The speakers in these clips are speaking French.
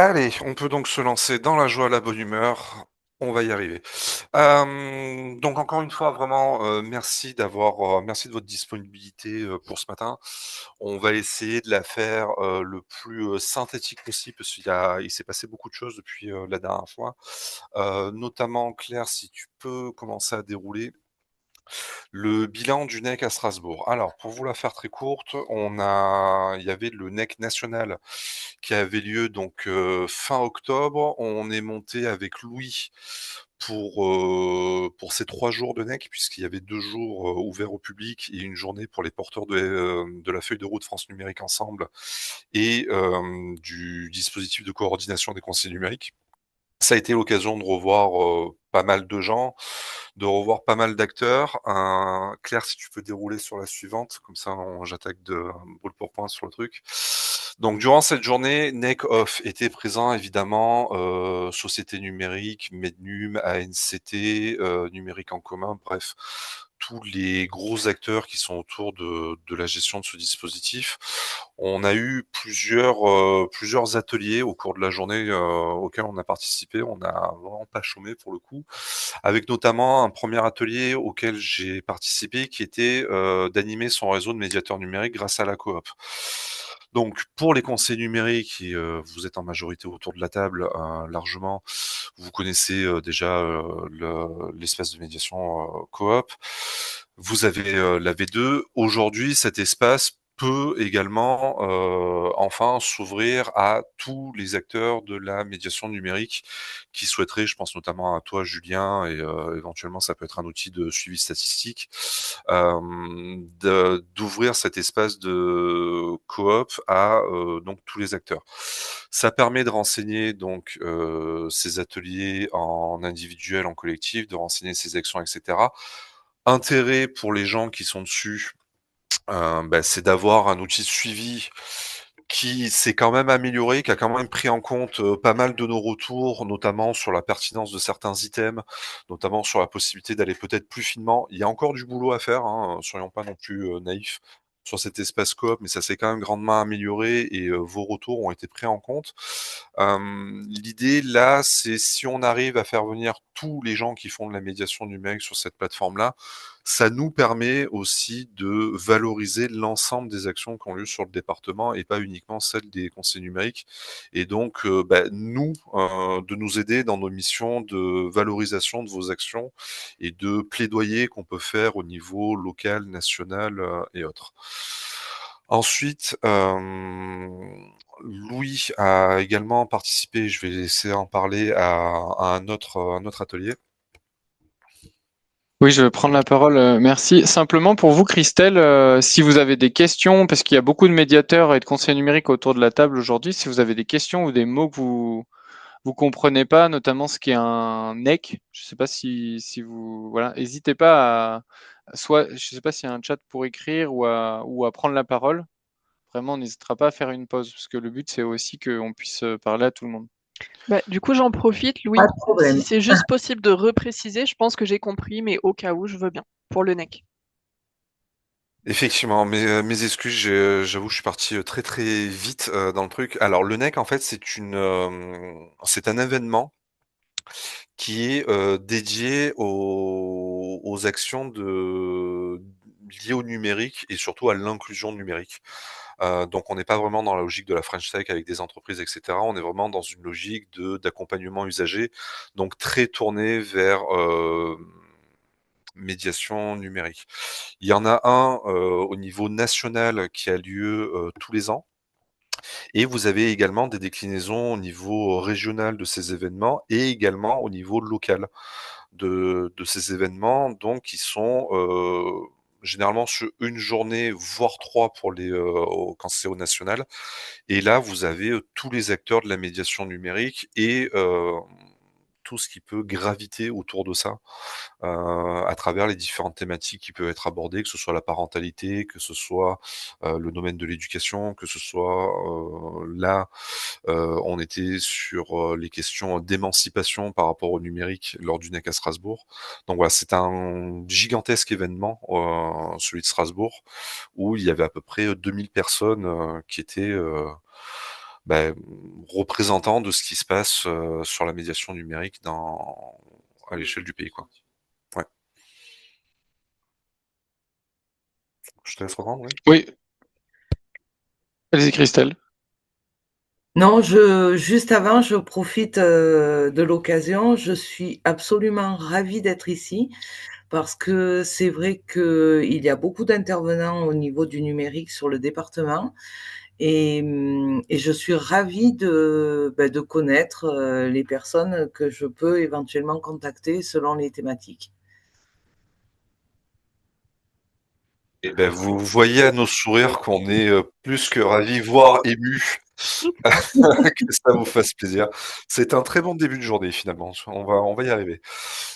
Allez, on peut donc se lancer dans la joie, la bonne humeur. On va y arriver. Donc encore une fois, vraiment, merci de votre disponibilité, pour ce matin. On va essayer de la faire, le plus, synthétique possible parce il s'est passé beaucoup de choses depuis, la dernière fois. Notamment, Claire, si tu peux commencer à dérouler le bilan du NEC à Strasbourg. Alors, pour vous la faire très courte, il y avait le NEC national qui avait lieu donc fin octobre. On est monté avec Louis pour ces 3 jours de NEC, puisqu'il y avait 2 jours ouverts au public et une journée pour les porteurs de la feuille de route France Numérique Ensemble et du dispositif de coordination des conseils numériques. Ça a été l'occasion de revoir pas mal de gens, de revoir pas mal d'acteurs. Claire, si tu peux dérouler sur la suivante, comme ça j'attaque de brûle pour point sur le truc. Donc durant cette journée, NEC Off était présent évidemment, Société Numérique, Mednum, ANCT, Numérique en commun, bref, tous les gros acteurs qui sont autour de la gestion de ce dispositif. On a eu plusieurs ateliers au cours de la journée auxquels on a participé. On n'a vraiment pas chômé pour le coup, avec notamment un premier atelier auquel j'ai participé qui était d'animer son réseau de médiateurs numériques grâce à la coop. Donc pour les conseils numériques, et vous êtes en majorité autour de la table largement, vous connaissez déjà l'espace de médiation coop. Vous avez la V2. Aujourd'hui, cet espace peut également enfin s'ouvrir à tous les acteurs de la médiation numérique qui souhaiteraient, je pense notamment à toi Julien, et éventuellement ça peut être un outil de suivi statistique, d'ouvrir cet espace de coop à donc tous les acteurs. Ça permet de renseigner donc ces ateliers en individuel, en collectif, de renseigner ces actions, etc. Intérêt pour les gens qui sont dessus, c'est d'avoir un outil de suivi qui s'est quand même amélioré, qui a quand même pris en compte, pas mal de nos retours, notamment sur la pertinence de certains items, notamment sur la possibilité d'aller peut-être plus finement. Il y a encore du boulot à faire, hein, soyons pas non plus, naïfs sur cet espace coop, mais ça s'est quand même grandement amélioré et vos retours ont été pris en compte. L'idée là, c'est si on arrive à faire venir tous les gens qui font de la médiation numérique sur cette plateforme-là, ça nous permet aussi de valoriser l'ensemble des actions qui ont lieu sur le département et pas uniquement celles des conseils numériques. Et donc, nous, de nous aider dans nos missions de valorisation de vos actions et de plaidoyer qu'on peut faire au niveau local, national et autres. Ensuite, Louis a également participé, je vais laisser en parler, à un autre atelier. Oui, je vais prendre la parole. Merci. Simplement pour vous, Christelle, si vous avez des questions, parce qu'il y a beaucoup de médiateurs et de conseillers numériques autour de la table aujourd'hui, si vous avez des questions ou des mots que vous comprenez pas, notamment ce qu'est un NEC, je sais pas si vous voilà, n'hésitez pas soit je sais pas s'il y a un chat pour écrire ou à prendre la parole. Vraiment, on n'hésitera pas à faire une pause parce que le but c'est aussi qu'on puisse parler à tout le monde. Bah, du coup, j'en profite, Pas Louis. de Si problème. c'est juste possible de repréciser, je pense que j'ai compris, mais au cas où, je veux bien. Pour le NEC. Effectivement, mes excuses, j'avoue, je suis parti très très vite dans le truc. Alors, le NEC, en fait, c'est un événement qui est dédié aux actions liées au numérique et surtout à l'inclusion numérique. Donc, on n'est pas vraiment dans la logique de la French Tech avec des entreprises, etc. On est vraiment dans une logique d'accompagnement usager, donc très tourné vers médiation numérique. Il y en a un au niveau national qui a lieu tous les ans. Et vous avez également des déclinaisons au niveau régional de ces événements et également au niveau local de ces événements, donc qui sont généralement sur une journée, voire trois pour quand c'est au national. Et là, vous avez tous les acteurs de la médiation numérique et tout ce qui peut graviter autour de ça, à travers les différentes thématiques qui peuvent être abordées, que ce soit la parentalité, que ce soit le domaine de l'éducation, que ce soit là, on était sur les questions d'émancipation par rapport au numérique lors du NEC à Strasbourg. Donc voilà, c'est un gigantesque événement, celui de Strasbourg, où il y avait à peu près 2000 personnes qui étaient représentant de ce qui se passe sur la médiation numérique à l'échelle du pays, quoi. Ouais. Je te laisse reprendre, oui. Oui, allez-y Christelle. Non, juste avant, je profite de l'occasion. Je suis absolument ravie d'être ici parce que c'est vrai qu'il y a beaucoup d'intervenants au niveau du numérique sur le département et je suis ravie de connaître les personnes que je peux éventuellement contacter selon les thématiques. Et ben, vous voyez à nos sourires qu'on est plus que ravis, voire émus, que ça vous fasse plaisir. C'est un très bon début de journée finalement. On va y arriver.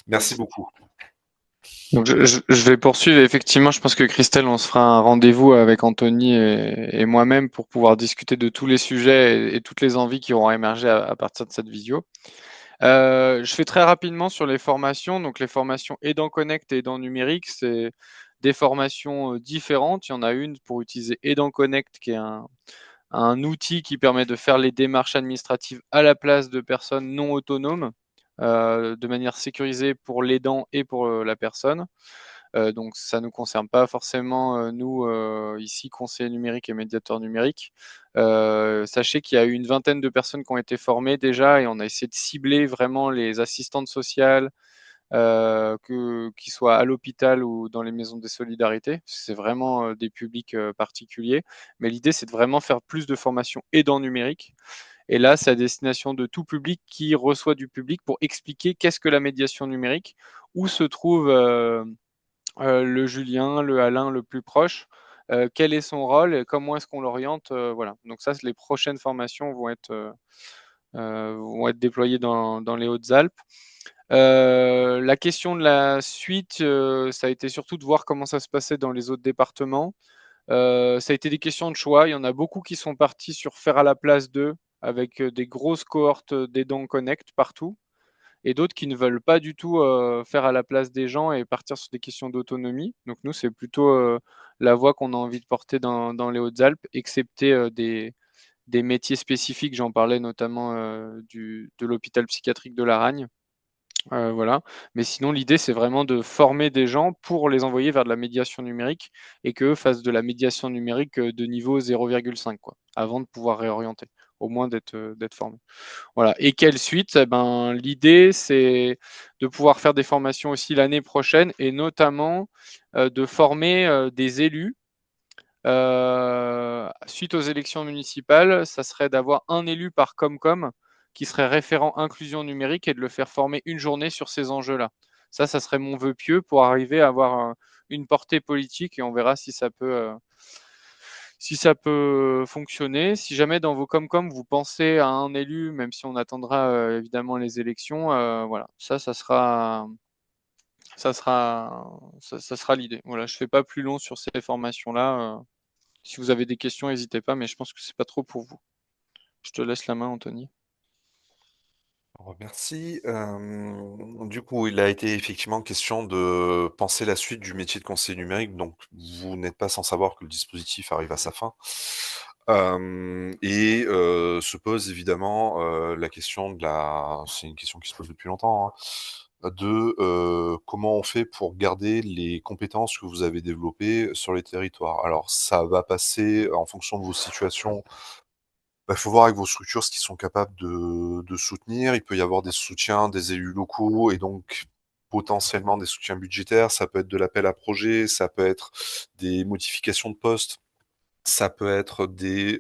Merci beaucoup. Donc je vais poursuivre. Effectivement, je pense que Christelle, on se fera un rendez-vous avec Anthony et moi-même pour pouvoir discuter de tous les sujets et toutes les envies qui auront émergé à partir de cette visio. Je fais très rapidement sur les formations. Donc les formations Aidant Connect et Aidant Numérique, c'est des formations différentes. Il y en a une pour utiliser Aidant Connect, qui est un outil qui permet de faire les démarches administratives à la place de personnes non autonomes, de manière sécurisée pour l'aidant et pour la personne. Donc ça ne nous concerne pas forcément nous ici conseillers numériques et médiateurs numériques. Sachez qu'il y a eu une vingtaine de personnes qui ont été formées déjà et on a essayé de cibler vraiment les assistantes sociales, qu'ils soient à l'hôpital ou dans les maisons des solidarités. C'est vraiment des publics particuliers. Mais l'idée, c'est de vraiment faire plus de formations aidant numérique. Et là, c'est à destination de tout public qui reçoit du public pour expliquer qu'est-ce que la médiation numérique, où se trouve le Julien, le Alain le plus proche, quel est son rôle et comment est-ce qu'on l'oriente. Voilà. Donc ça, les prochaines formations vont être déployées dans les Hautes-Alpes. La question de la suite, ça a été surtout de voir comment ça se passait dans les autres départements. Ça a été des questions de choix. Il y en a beaucoup qui sont partis sur faire à la place d'eux, avec des grosses cohortes d'aidants Connect partout, et d'autres qui ne veulent pas du tout faire à la place des gens et partir sur des questions d'autonomie. Donc nous, c'est plutôt la voie qu'on a envie de porter dans les Hautes-Alpes, excepté des métiers spécifiques. J'en parlais notamment de l'hôpital psychiatrique de Laragne. Voilà. Mais sinon, l'idée, c'est vraiment de former des gens pour les envoyer vers de la médiation numérique et qu'eux fassent de la médiation numérique de niveau 0,5, quoi, avant de pouvoir réorienter, au moins d'être formés. Voilà. Et quelle suite? Eh ben, l'idée, c'est de pouvoir faire des formations aussi l'année prochaine et notamment de former des élus. Suite aux élections municipales, ça serait d'avoir un élu par Comcom qui serait référent inclusion numérique et de le faire former une journée sur ces enjeux-là. Ça serait mon vœu pieux pour arriver à avoir une portée politique et on verra si ça peut fonctionner. Si jamais dans vos Comcom, vous pensez à un élu, même si on attendra évidemment les élections, voilà, ça sera l'idée. Voilà, je fais pas plus long sur ces formations-là. Si vous avez des questions, n'hésitez pas, mais je pense que c'est pas trop pour vous. Je te laisse la main, Anthony. Merci. Du coup, il a été effectivement question de penser la suite du métier de conseiller numérique, donc vous n'êtes pas sans savoir que le dispositif arrive à sa fin. Se pose évidemment la question c'est une question qui se pose depuis longtemps, hein, comment on fait pour garder les compétences que vous avez développées sur les territoires. Alors ça va passer en fonction de vos situations. Il faut voir avec vos structures ce qu'ils sont capables de soutenir. Il peut y avoir des soutiens des élus locaux et donc potentiellement des soutiens budgétaires. Ça peut être de l'appel à projet, ça peut être des modifications de postes, ça peut être des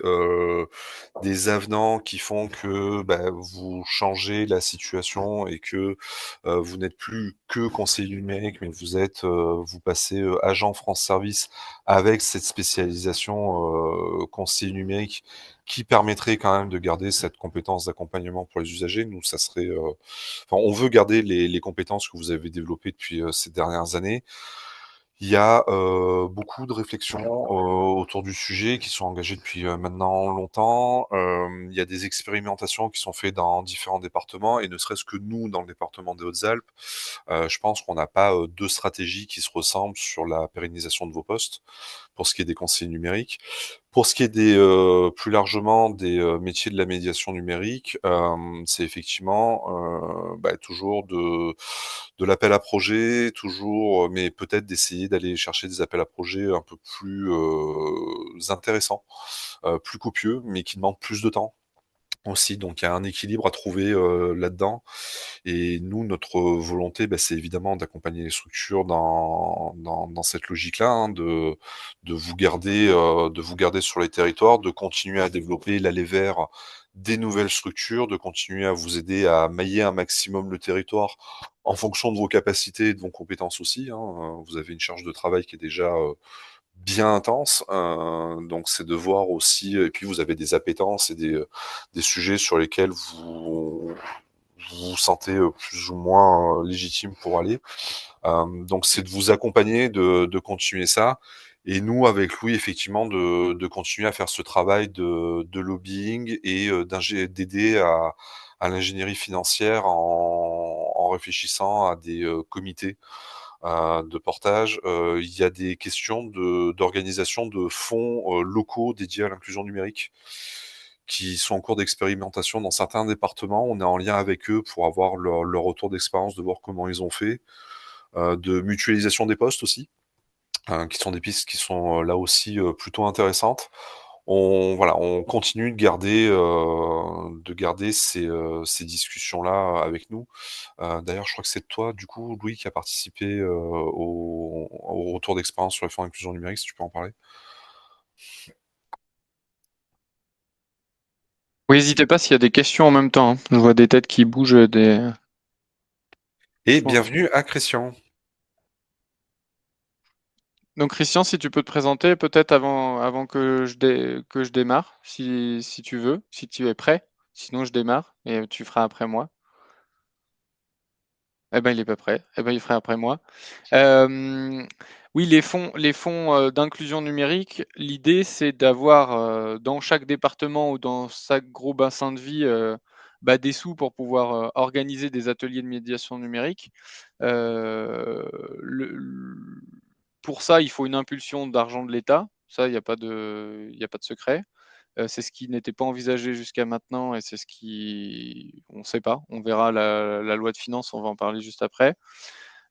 avenants qui font que vous changez la situation et que vous n'êtes plus que conseiller numérique, mais vous passez agent France Service avec cette spécialisation conseiller numérique qui permettrait quand même de garder cette compétence d'accompagnement pour les usagers. Nous, ça serait, on veut garder les compétences que vous avez développées depuis ces dernières années. Il y a beaucoup de réflexions autour du sujet qui sont engagées depuis maintenant longtemps. Il y a des expérimentations qui sont faites dans différents départements et ne serait-ce que nous, dans le département des Hautes-Alpes, je pense qu'on n'a pas deux stratégies qui se ressemblent sur la pérennisation de vos postes pour ce qui est des conseillers numériques. Pour ce qui est des, plus largement des, métiers de la médiation numérique, c'est effectivement, toujours de l'appel à projet, toujours, mais peut-être d'essayer d'aller chercher des appels à projets un peu plus, intéressants, plus copieux, mais qui demandent plus de temps aussi. Donc il y a un équilibre à trouver, là-dedans. Et nous, notre volonté, c'est évidemment d'accompagner les structures dans cette logique-là, hein, de vous garder sur les territoires, de continuer à développer l'aller vers des nouvelles structures, de continuer à vous aider à mailler un maximum le territoire en fonction de vos capacités et de vos compétences aussi, hein. Vous avez une charge de travail qui est déjà, bien intense, donc c'est de voir aussi et puis vous avez des appétences et des sujets sur lesquels vous vous sentez, plus ou moins, légitime pour aller. Donc c'est de vous accompagner, de continuer ça et nous avec Louis effectivement de continuer à faire ce travail de lobbying et d'aider à l'ingénierie financière en réfléchissant à des, comités, de portage. Il y a des questions d'organisation de fonds, locaux dédiés à l'inclusion numérique qui sont en cours d'expérimentation dans certains départements. On est en lien avec eux pour avoir leur retour d'expérience, de voir comment ils ont fait. De mutualisation des postes aussi, qui sont des pistes qui sont, là aussi, plutôt intéressantes. On continue de garder ces discussions-là avec nous. D'ailleurs, je crois que c'est toi, du coup, Louis, qui a participé, au retour d'expérience sur les fonds d'inclusion numérique, si tu peux en parler? Oui, n'hésitez pas s'il y a des questions en même temps, hein. Je vois des têtes qui bougent, Et je pense. bienvenue à Christian. Donc Christian, si tu peux te présenter peut-être avant que que je démarre, si tu veux, si tu es prêt. Sinon, je démarre et tu feras après moi. Eh ben, il est pas prêt. Eh ben, il fera après moi. Oui, les fonds d'inclusion numérique, l'idée, c'est d'avoir dans chaque département ou dans chaque gros bassin de vie des sous pour pouvoir organiser des ateliers de médiation numérique. Euh, pour ça, il faut une impulsion d'argent de l'État. Ça, il y a pas de secret. C'est ce qui n'était pas envisagé jusqu'à maintenant et c'est ce qui on ne sait pas. On verra la loi de finances, on va en parler juste après.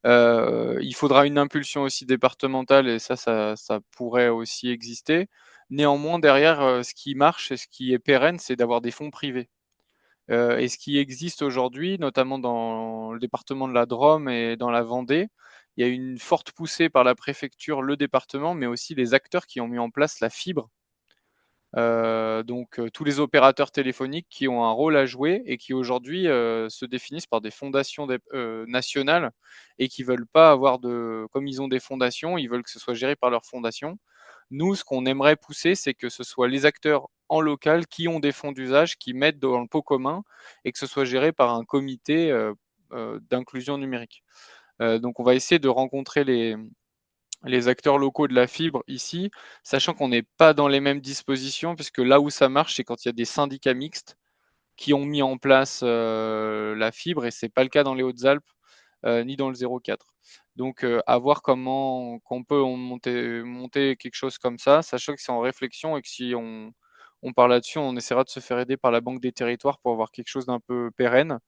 Il faudra une impulsion aussi départementale et ça pourrait aussi exister. Néanmoins, derrière, ce qui marche et ce qui est pérenne, c'est d'avoir des fonds privés. Et ce qui existe aujourd'hui, notamment dans le département de la Drôme et dans la Vendée, il y a une forte poussée par la préfecture, le département, mais aussi les acteurs qui ont mis en place la fibre. Tous les opérateurs téléphoniques qui ont un rôle à jouer et qui aujourd'hui se définissent par des fondations nationales et qui veulent pas avoir comme ils ont des fondations, ils veulent que ce soit géré par leurs fondations. Nous, ce qu'on aimerait pousser, c'est que ce soit les acteurs en local qui ont des fonds d'usage, qui mettent dans le pot commun et que ce soit géré par un comité d'inclusion numérique. Donc on va essayer de rencontrer les acteurs locaux de la fibre ici, sachant qu'on n'est pas dans les mêmes dispositions, puisque là où ça marche, c'est quand il y a des syndicats mixtes qui ont mis en place la fibre, et ce n'est pas le cas dans les Hautes-Alpes ni dans le 04. Donc, à voir comment qu'on peut monter quelque chose comme ça, sachant que c'est en réflexion et que si on parle là-dessus, on essaiera de se faire aider par la Banque des Territoires pour avoir quelque chose d'un peu pérenne,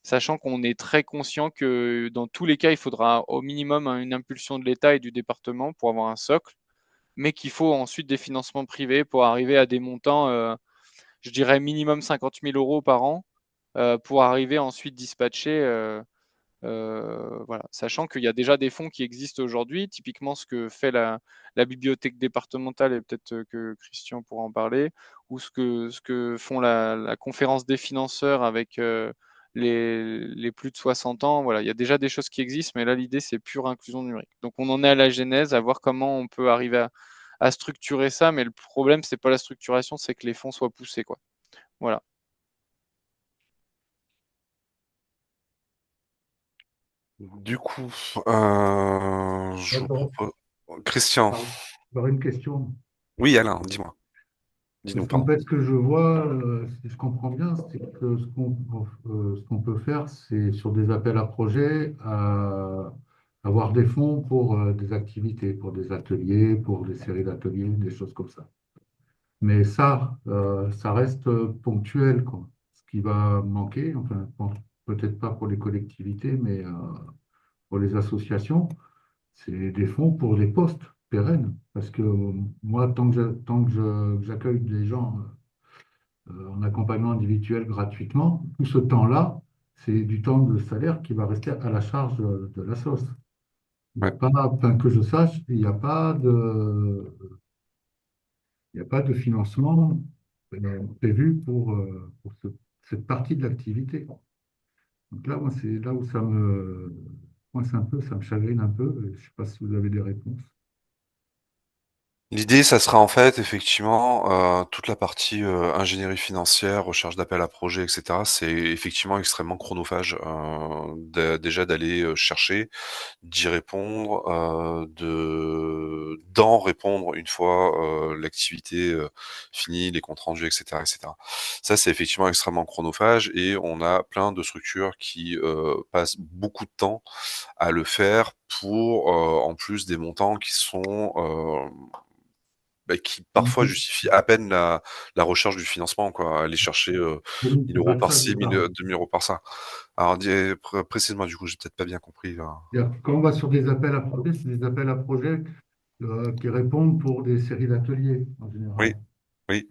sachant qu'on est très conscient que dans tous les cas, il faudra au minimum une impulsion de l'État et du département pour avoir un socle, mais qu'il faut ensuite des financements privés pour arriver à des montants, je dirais minimum 50 000 euros par an, pour arriver ensuite dispatcher. Voilà. Sachant qu'il y a déjà des fonds qui existent aujourd'hui, typiquement ce que fait la bibliothèque départementale, et peut-être que Christian pourra en parler, ou ce que font la conférence des financeurs avec les plus de 60 ans. Voilà, il y a déjà des choses qui existent, mais là, l'idée, c'est pure inclusion numérique. Donc, on en est à la genèse, à voir comment on peut arriver à structurer ça, mais le problème, c'est pas la structuration, c'est que les fonds soient poussés, quoi. Voilà. Du coup, je vous D'accord. propose Christian. Pardon. J'aurais une question. Oui, Alain, dis-moi. Dis-nous, Parce qu'en pardon. fait, ce que je vois, si je comprends bien, c'est que ce qu'on peut faire, c'est sur des appels à projets, avoir des fonds pour des activités, pour des ateliers, pour des séries d'ateliers, des choses comme ça. Mais ça reste ponctuel, quoi. Ce qui va manquer, enfin, bon, peut-être pas pour les collectivités, mais pour les associations, c'est des fonds pour des postes pérennes. Parce que moi, que j'accueille des gens en accompagnement individuel gratuitement, tout ce temps-là, c'est du temps de salaire qui va rester à la charge de la sauce. Il n'y a Ouais. pas, enfin, que je sache, il n'y a pas de financement prévu pour cette partie de l'activité. Donc là, moi, c'est là où ça me coince un peu, ça me chagrine un peu. Je ne sais pas si vous avez des réponses. L'idée, ça sera en fait effectivement toute la partie ingénierie financière, recherche d'appel à projets, etc. C'est effectivement extrêmement chronophage. Déjà d'aller chercher, d'y répondre, d'en répondre une fois l'activité finie, les comptes rendus, etc., etc. Ça, c'est effectivement extrêmement chronophage et on a plein de structures qui passent beaucoup de temps à le faire pour en plus des montants qui sont qui parfois justifient à peine la recherche du financement, quoi. Aller chercher Oui, 1 c'est 000 € pas ça, par-ci, 2 000 € par-ça. Alors précisément, du coup, j'ai peut-être pas bien compris là. quand on va sur des appels à projets, c'est des appels à projets qui répondent pour des séries d'ateliers en Oui, général. oui,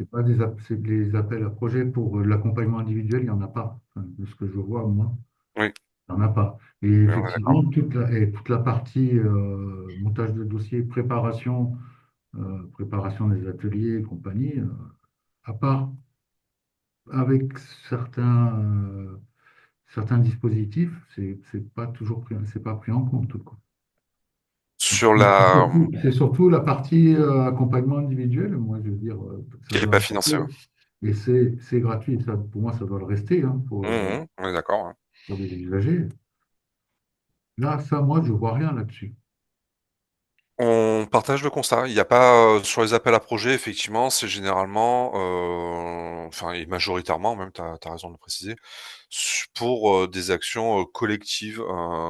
C'est des appels à projets pour l'accompagnement individuel, il n'y en a pas. Enfin, de ce que je vois, moi, oui, il n'y en a pas. Et oui, on est d'accord. effectivement, toute la partie montage de dossier, préparation des ateliers et compagnie, à part avec certains dispositifs, c'est pas toujours c'est pas pris en compte, quoi. Sur la C'est surtout la partie accompagnement individuel, moi je veux dire, ça qui est doit pas financé, ouais. rester, et c'est gratuit, ça, pour moi ça doit le rester hein, On est d'accord, ouais. pour les usagers. Là, ça, moi je vois rien là-dessus. On partage le constat. Il y a pas, sur les appels à projets, effectivement, c'est généralement, enfin et majoritairement même, tu as raison de le préciser, pour, des actions, collectives,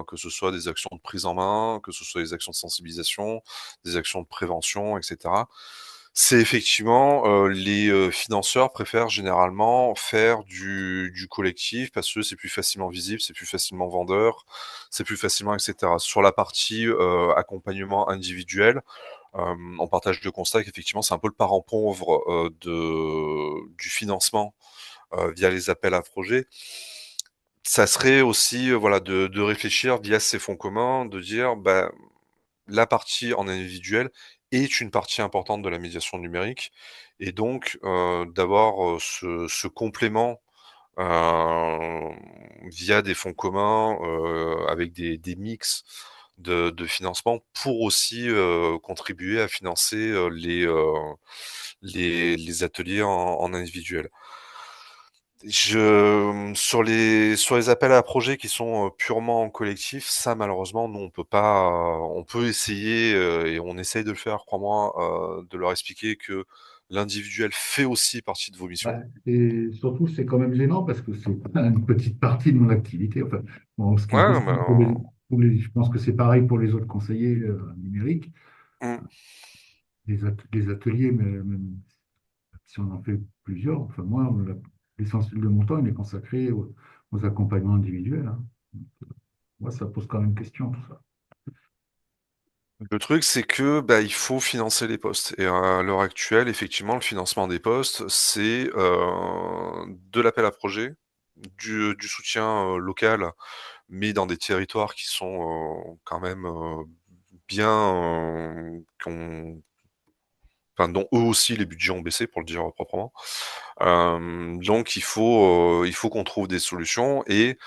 que ce soit des actions de prise en main, que ce soit des actions de sensibilisation, des actions de prévention et cetera. C'est effectivement, les, financeurs préfèrent généralement faire du collectif parce que c'est plus facilement visible, c'est plus facilement vendeur, c'est plus facilement et cetera. Sur la partie, accompagnement individuel, on partage le constat qu'effectivement c'est un peu le parent pauvre, du financement, via les appels à projets. Ça serait aussi, voilà, de réfléchir via ces fonds communs, de dire, bah, la partie en individuel est une partie importante de la médiation numérique et donc d'avoir, ce complément, via des fonds communs, avec des mix de financement pour aussi, contribuer à financer, les ateliers en individuel. Sur les appels à projets qui sont, purement collectifs, ça malheureusement nous on peut pas, on peut essayer, et on essaye de le faire, crois-moi, de leur expliquer que l'individuel fait aussi partie de vos missions. Ouais. Et surtout, c'est quand même gênant parce que c'est une petite partie de mon activité. Enfin, bon, ce qui me Ouais, concerne je pense que c'est pareil pour les autres conseillers numériques, mmh. des ateliers, mais même si on en fait plusieurs, enfin moi, l'essentiel de mon temps, il est consacré aux accompagnements individuels, hein. Moi, ça pose quand même question, tout ça. Le truc, c'est que, bah, il faut financer les postes et à l'heure actuelle, effectivement, le financement des postes, c'est, de l'appel à projet, du soutien, local, mais dans des territoires qui sont, quand même, bien, enfin, dont eux aussi les budgets ont baissé pour le dire proprement. Donc il faut qu'on trouve des solutions et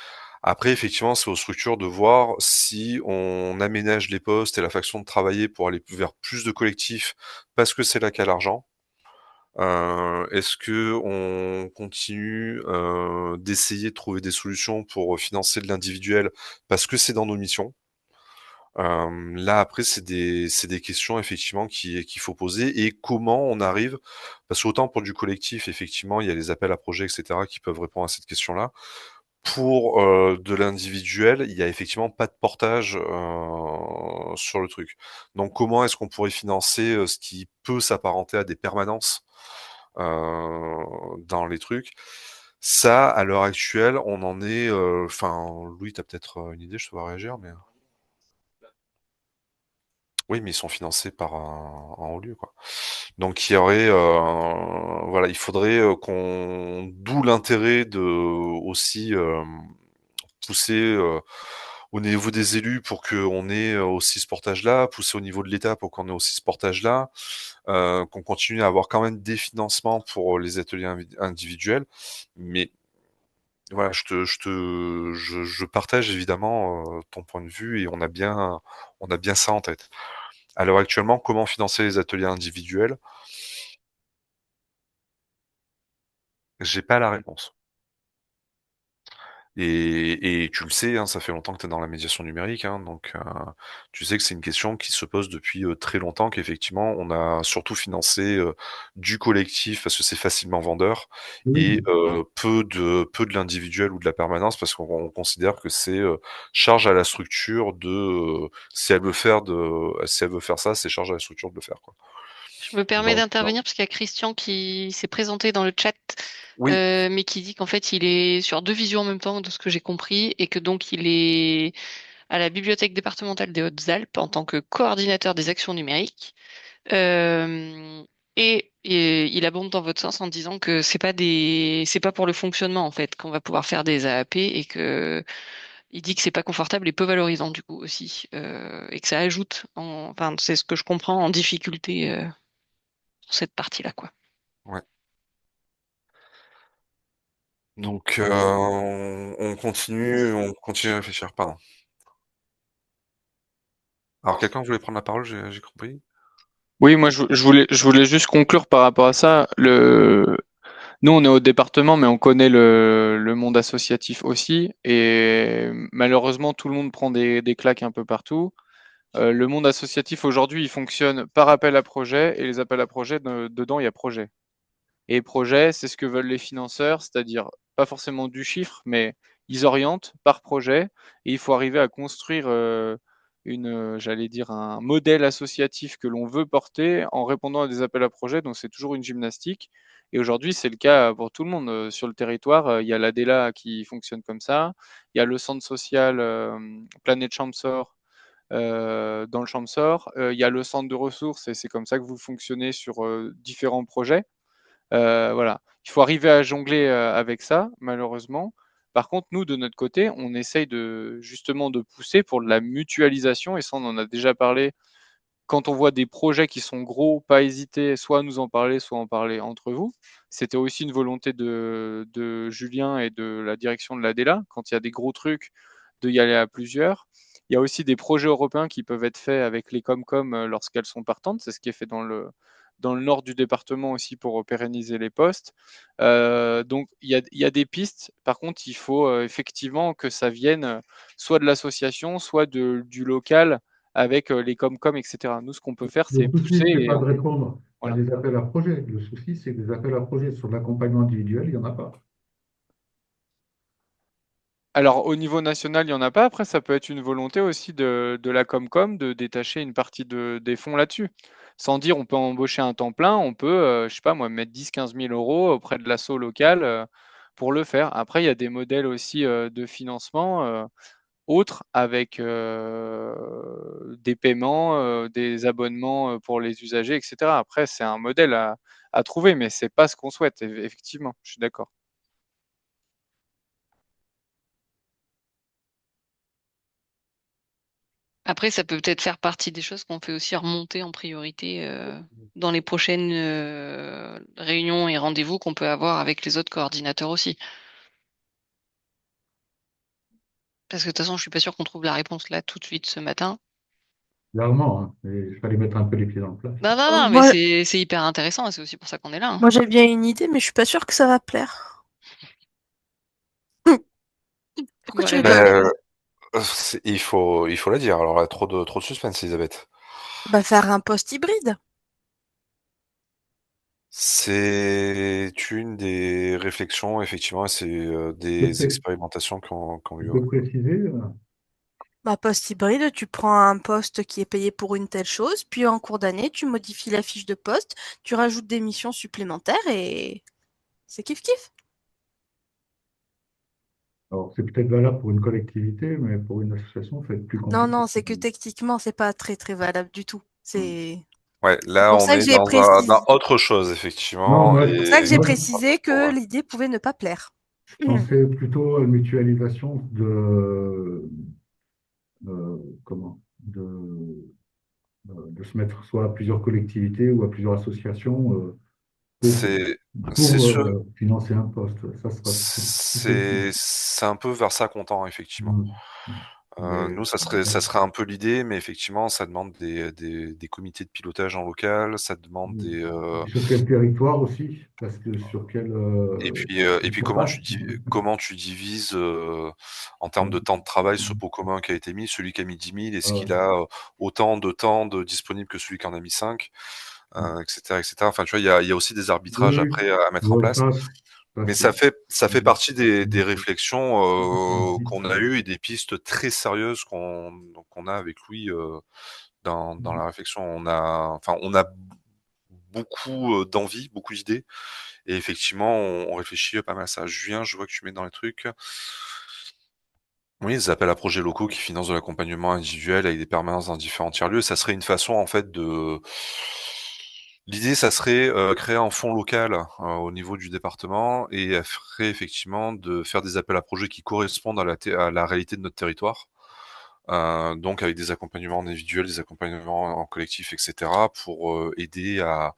après effectivement, c'est aux structures de voir si on aménage les postes et la façon de travailler pour aller vers plus de collectifs parce que c'est là qu'il y a l'argent. Est-ce qu'on continue, d'essayer de trouver des solutions pour financer de l'individuel parce que c'est dans nos missions? Là après c'est des questions effectivement qu'il faut poser et comment on arrive parce qu'autant pour du collectif effectivement, il y a les appels à projets et cetera qui peuvent répondre à cette question-là. Pour, de l'individuel, il y a effectivement pas de portage, sur le truc. Donc comment est-ce qu'on pourrait financer, ce qui peut s'apparenter à des permanences? dans les trucs. Ça, à l'heure actuelle, on en est, enfin, Louis, tu as peut-être une idée, je te vois réagir, mais oui, mais ils sont financés par un haut lieu, quoi. Donc il y aurait, voilà, il faudrait qu'on, d'où l'intérêt de aussi pousser au niveau des élus pour qu'on ait aussi ce portage-là, pousser au niveau de l'État pour qu'on ait aussi ce portage-là, qu'on continue à avoir quand même des financements pour les ateliers individuels. Mais voilà, je partage évidemment ton point de vue et on a bien ça en tête. À l'heure actuellement, comment financer les ateliers individuels? J'ai pas la réponse. Et tu le sais, hein, ça fait longtemps que tu es dans la médiation numérique, hein, donc tu sais que c'est une question qui se pose depuis, très longtemps, qu'effectivement on a surtout financé, du collectif parce que c'est facilement vendeur et Oui, peu de l'individuel ou de la permanence parce qu'on considère que c'est, charge à la structure de, si elle veut faire ça, c'est charge à la structure de le faire, quoi. Je me permets Donc d'intervenir parce qu'il y a Christian qui s'est présenté dans le chat, oui, mais qui dit qu'en fait il est sur deux visions en même temps, de ce que j'ai compris, et que donc il est à la Bibliothèque départementale des Hautes-Alpes en tant que coordinateur des actions numériques. Euh, et il abonde dans votre sens en disant que c'est pas pour le fonctionnement en fait qu'on va pouvoir faire des AAP, et que il dit que c'est pas confortable et peu valorisant du coup aussi, et que ça ajoute, enfin c'est ce que je comprends, en difficulté sur cette partie-là quoi. ouais. Donc on continue à réfléchir, pardon. Alors quelqu'un voulait prendre la parole, j'ai compris? Oui, moi je voulais juste conclure par rapport à ça. Nous, on est au département, mais on connaît le monde associatif aussi. Et malheureusement, tout le monde prend des claques un peu partout. Le monde associatif aujourd'hui, il fonctionne par appel à projet. Et les appels à projet, dedans, il y a projet. Et projet, c'est ce que veulent les financeurs, c'est-à-dire pas forcément du chiffre, mais ils orientent par projet. Et il faut arriver à construire j'allais dire, un modèle associatif que l'on veut porter en répondant à des appels à projets. Donc c'est toujours une gymnastique. Et aujourd'hui, c'est le cas pour tout le monde sur le territoire. Il y a l'ADELA qui fonctionne comme ça. Il y a le centre social Planète Champsor dans le Champsor. Il y a le centre de ressources et c'est comme ça que vous fonctionnez sur différents projets. Voilà, il faut arriver à jongler avec ça, malheureusement. Par contre, nous, de notre côté, on essaye justement de pousser pour de la mutualisation, et ça, on en a déjà parlé. Quand on voit des projets qui sont gros, pas hésiter soit à nous en parler, soit en parler entre vous. C'était aussi une volonté de Julien et de la direction de l'ADELA, quand il y a des gros trucs, de y aller à plusieurs. Il y a aussi des projets européens qui peuvent être faits avec les Comcom lorsqu'elles sont partantes. C'est ce qui est fait dans le nord du département aussi pour pérenniser les postes. Donc il y a des pistes. Par contre, il faut effectivement que ça vienne soit de l'association, soit du local avec les Comcom, etc. Nous, ce qu'on peut faire, le c'est souci, pousser c'est et pas de répondre à voilà. des appels à projets. Le souci, c'est que des appels à projets sur l'accompagnement individuel, il n'y en a pas. Alors, au niveau national, il n'y en a pas. Après, ça peut être une volonté aussi de la Comcom de détacher une partie des fonds là-dessus. Sans dire, on peut embaucher un temps plein, on peut, je sais pas moi, mettre 10-15 000 euros auprès de l'asso local pour le faire. Après, il y a des modèles aussi de financement autres avec des paiements, des abonnements pour les usagers, etc. Après, c'est un modèle à trouver, mais c'est pas ce qu'on souhaite, effectivement. Je suis d'accord. Après, ça peut peut-être faire partie des choses qu'on fait aussi remonter en priorité dans les prochaines réunions et rendez-vous qu'on peut avoir avec les autres coordinateurs aussi. Parce que de toute façon, je suis pas sûre qu'on trouve la réponse là tout de suite ce matin. Clairement, hein, mais il fallait mettre un peu les pieds dans le plat. Non, non, non, mais Moi, c'est hyper intéressant et c'est aussi pour ça qu'on est là, hein. moi j'ai bien une idée, mais je suis pas sûre que ça va plaire. Pourquoi tu Voilà, rigoles? vas-y. Ben, il faut la dire. Alors, il y a trop de suspense, Elisabeth. Bah faire un poste hybride. C'est une des réflexions, effectivement, et c'est Je des peux expérimentations qu'on je eu. peux préciser, Bah, poste hybride, tu prends un poste qui est payé pour une telle chose, puis en cours d'année, tu modifies la fiche de poste, tu rajoutes des missions supplémentaires et c'est kiff-kiff. Alors, c'est peut-être valable pour une collectivité, mais pour une association, ça va être plus Non, compliqué. non, c'est que techniquement, c'est pas très très valable du tout. Ouais, C'est là, pour on ça que est j'ai dans précisé. autre chose, Non, effectivement, C'est pour ça que et j'ai moi, précisé que l'idée pouvait ne pas plaire. je pensais plutôt à une mutualisation comment, de se mettre soit à plusieurs collectivités ou à plusieurs associations pour, c'est c'est pour ce financer un poste. Ça sera plus possible. c'est un peu vers ça qu'on tend, effectivement. Mm. Mais Nous, ça serait un peu l'idée, mais effectivement, ça demande des comités de pilotage en local, ça demande mm. des, Et puis sur quel territoire aussi? Parce que sur et quelle puis surface? comment tu divises en termes de temps de travail ce pot commun qui a été mis, celui qui a mis 10 000, est-ce qu'il a autant de temps de disponible que celui qui en a mis 5, etc., etc. Enfin, tu vois, il y a aussi des arbitrages Oui, après à mettre en ouais, place. ça Mais c'est. ça fait partie des Mm. réflexions Mm. qu'on a eues et des pistes très sérieuses qu'on a avec Louis dans la réflexion. On a beaucoup d'envie, beaucoup d'idées, et effectivement, on réfléchit pas mal à ça. Julien, je vois que tu mets dans les trucs. Oui, des appels à projets locaux qui financent de l'accompagnement individuel avec des permanences dans différents tiers-lieux. Ça serait une façon, en fait, de. L'idée, ça serait créer un fonds local au niveau du département, et elle ferait effectivement de faire des appels à projets qui correspondent à la réalité de notre territoire. Donc avec des accompagnements individuels, des accompagnements en collectif, etc., pour aider à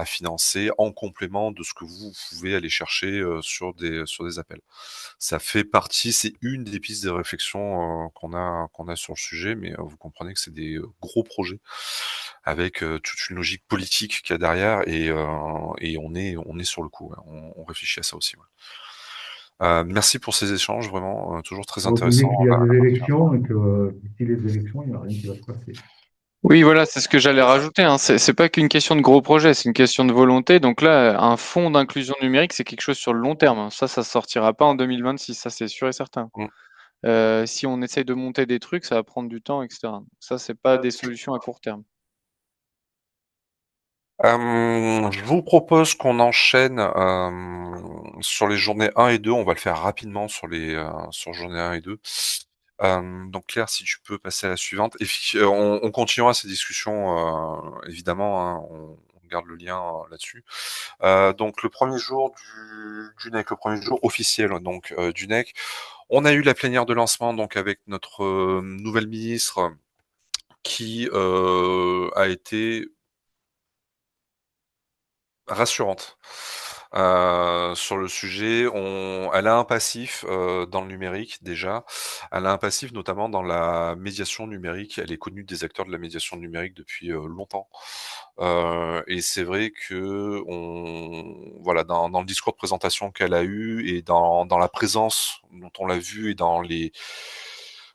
financer en complément de ce que vous pouvez aller chercher sur des appels. Ça fait partie, c'est une des pistes de réflexion qu'on a sur le sujet, mais vous comprenez que c'est des gros projets avec toute une logique politique qu'il y a derrière, et on est sur le coup, ouais. On réfléchit à ça aussi. Ouais. Merci pour ces échanges, vraiment toujours très Vous dites intéressant. qu'il y a des élections et que d'ici les élections, il n'y a rien qui va se passer. Oui, voilà, c'est ce que j'allais rajouter, hein. C'est pas qu'une question de gros projet, c'est une question de volonté. Donc là, un fonds d'inclusion numérique, c'est quelque chose sur le long terme. Ça sortira pas en 2026, ça c'est sûr et certain. Mm. Si on essaye de monter des trucs, ça va prendre du temps, etc. Ça, c'est pas des solutions à court terme. Je vous propose qu'on enchaîne sur les journées 1 et 2. On va le faire rapidement sur journée 1 et 2. Donc Claire, si tu peux passer à la suivante. Et puis, on continuera ces discussions, évidemment, hein, on garde le lien là-dessus. Donc le premier jour du NEC, le premier jour officiel donc du NEC, on a eu la plénière de lancement donc avec notre nouvelle ministre qui a été rassurante sur le sujet. Elle a un passif dans le numérique déjà. Elle a un passif notamment dans la médiation numérique. Elle est connue des acteurs de la médiation numérique depuis longtemps. Et c'est vrai que voilà, dans le discours de présentation qu'elle a eu et dans la présence dont on l'a vu et dans les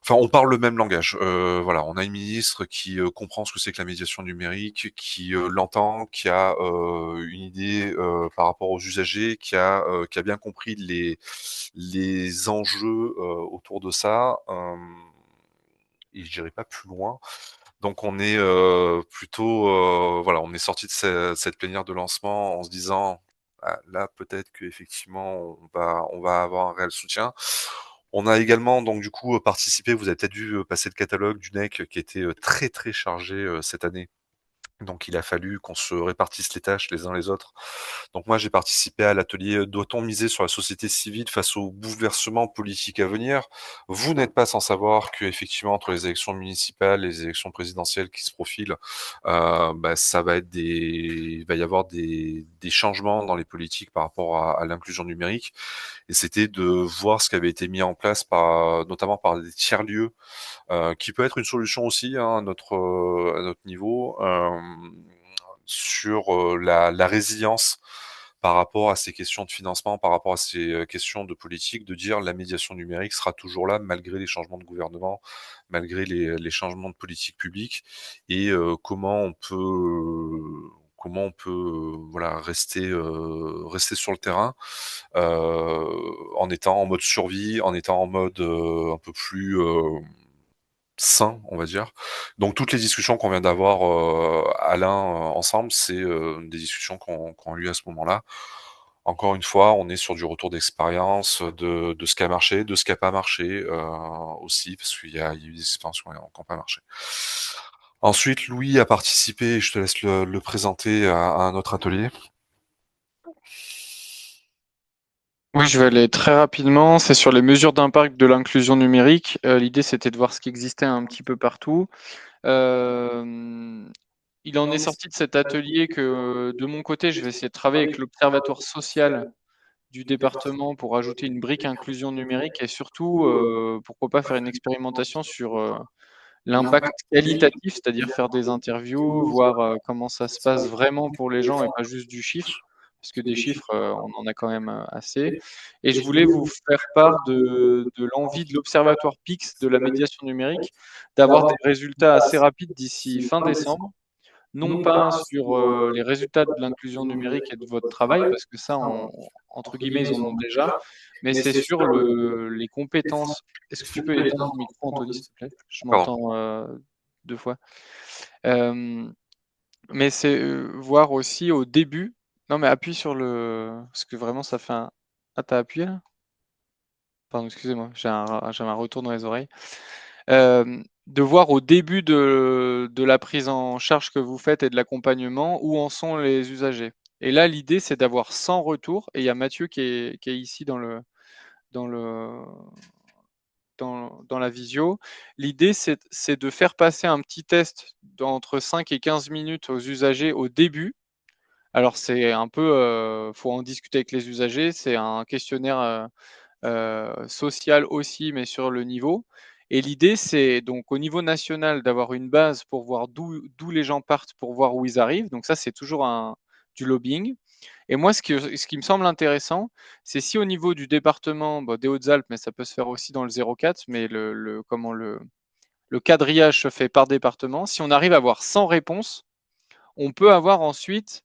Enfin, on parle le même langage. Voilà, on a une ministre qui comprend ce que c'est que la médiation numérique, qui l'entend, qui a une idée par rapport aux usagers, qui a bien compris les enjeux autour de ça. Et je dirais pas plus loin. Donc on est plutôt, voilà, on est sorti de cette plénière de lancement en se disant, ah, là peut-être qu'effectivement on va avoir un réel soutien. On a également donc du coup participé, vous avez peut-être vu passer le catalogue du NEC qui était très très chargé cette année. Donc il a fallu qu'on se répartisse les tâches les uns les autres. Donc moi j'ai participé à l'atelier Doit-on miser sur la société civile face au bouleversement politique à venir? Vous n'êtes pas sans savoir que effectivement entre les élections municipales et les élections présidentielles qui se profilent, ça va être il va y avoir des changements dans les politiques par rapport à l'inclusion numérique. Et c'était de voir ce qui avait été mis en place notamment par des tiers-lieux, qui peut être une solution aussi hein, à notre niveau, sur la résilience par rapport à ces questions de financement, par rapport à ces questions de politique, de dire la médiation numérique sera toujours là malgré les changements de gouvernement, malgré les changements de politique publique, et comment on peut voilà rester sur le terrain en étant en mode survie, en étant en mode un peu plus sain, on va dire. Donc toutes les discussions qu'on vient d'avoir, Alain, ensemble, c'est des discussions qu'on a eues à ce moment-là. Encore une fois, on est sur du retour d'expérience, de ce qui a marché, de ce qui a pas marché, aussi, parce qu'il y a eu des expériences qui ont pas marché. Ensuite, Louis a participé, je te laisse le présenter à un autre atelier. Oui, je vais aller très rapidement. C'est sur les mesures d'impact de l'inclusion numérique. L'idée, c'était de voir ce qui existait un petit peu partout. Il en est sorti de cet atelier que, de mon côté, je vais essayer de travailler avec l'observatoire social du département pour ajouter une brique inclusion numérique et surtout, pourquoi pas faire une expérimentation sur l'impact qualitatif, c'est-à-dire faire des interviews, voir comment ça se passe vraiment pour les gens et pas juste du chiffre, parce que des chiffres, on en a quand même assez. Et je voulais vous faire part de l'envie de l'Observatoire PIX de la médiation numérique d'avoir des résultats assez rapides d'ici fin décembre. Non pas sur les résultats de l'inclusion numérique et de votre travail, parce que ça, entre guillemets, ils en ont déjà, mais c'est sur les compétences. Est-ce que tu peux éteindre ton micro, Anthony, s'il te plaît? Je Pardon. m'entends 2 fois. Mais c'est voir aussi au début. Non, mais appuie sur le. Parce que vraiment, ça fait un. Ah, t'as appuyé là? Pardon, excusez-moi, j'ai un retour dans les oreilles. De voir au début de la prise en charge que vous faites et de l'accompagnement, où en sont les usagers. Et là, l'idée, c'est d'avoir 100 retours. Et il y a Mathieu qui est ici dans le, dans la visio. L'idée, c'est de faire passer un petit test d'entre 5 et 15 minutes aux usagers au début. Alors, c'est un peu, faut en discuter avec les usagers. C'est un questionnaire social aussi, mais sur le niveau. Et l'idée, c'est donc au niveau national d'avoir une base pour voir d'où les gens partent, pour voir où ils arrivent. Donc ça, c'est toujours du lobbying. Et moi, ce qui me semble intéressant, c'est si au niveau du département des Hautes-Alpes, mais ça peut se faire aussi dans le 04, mais le quadrillage se fait par département. Si on arrive à avoir 100 réponses, on peut avoir ensuite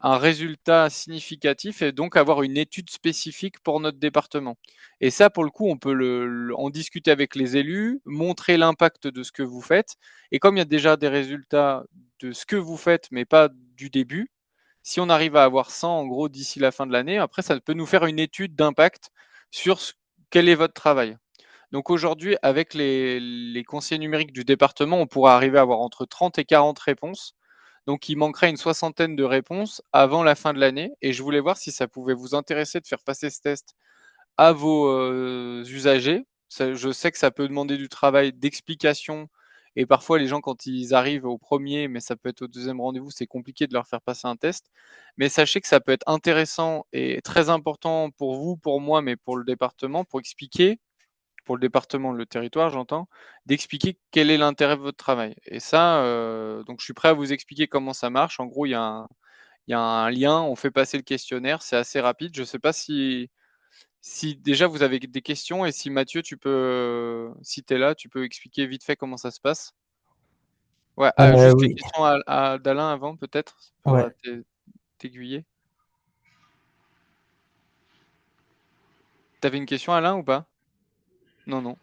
un résultat significatif et donc avoir une étude spécifique pour notre département. Et ça, pour le coup, on peut en discuter avec les élus, montrer l'impact de ce que vous faites. Et comme il y a déjà des résultats de ce que vous faites, mais pas du début, si on arrive à avoir 100 en gros d'ici la fin de l'année, après, ça peut nous faire une étude d'impact sur quel est votre travail. Donc aujourd'hui, avec les conseillers numériques du département, on pourra arriver à avoir entre 30 et 40 réponses. Donc il manquerait une soixantaine de réponses avant la fin de l'année. Et je voulais voir si ça pouvait vous intéresser de faire passer ce test à vos usagers. Je sais que ça peut demander du travail d'explication. Et parfois, les gens, quand ils arrivent au premier, mais ça peut être au deuxième rendez-vous, c'est compliqué de leur faire passer un test. Mais sachez que ça peut être intéressant et très important pour vous, pour moi, mais pour le département, pour expliquer pour le département, le territoire, j'entends, d'expliquer quel est l'intérêt de votre travail. Et ça, donc je suis prêt à vous expliquer comment ça marche. En gros, il y a un lien, on fait passer le questionnaire, c'est assez rapide. Je ne sais pas si déjà vous avez des questions et si Mathieu, si tu es là, tu peux expliquer vite fait comment ça se passe. Ouais, juste les Oui, questions d'Alain avant, peut-être, ça ouais. pourra t'aiguiller. T'avais une question, Alain, ou pas? Non, non.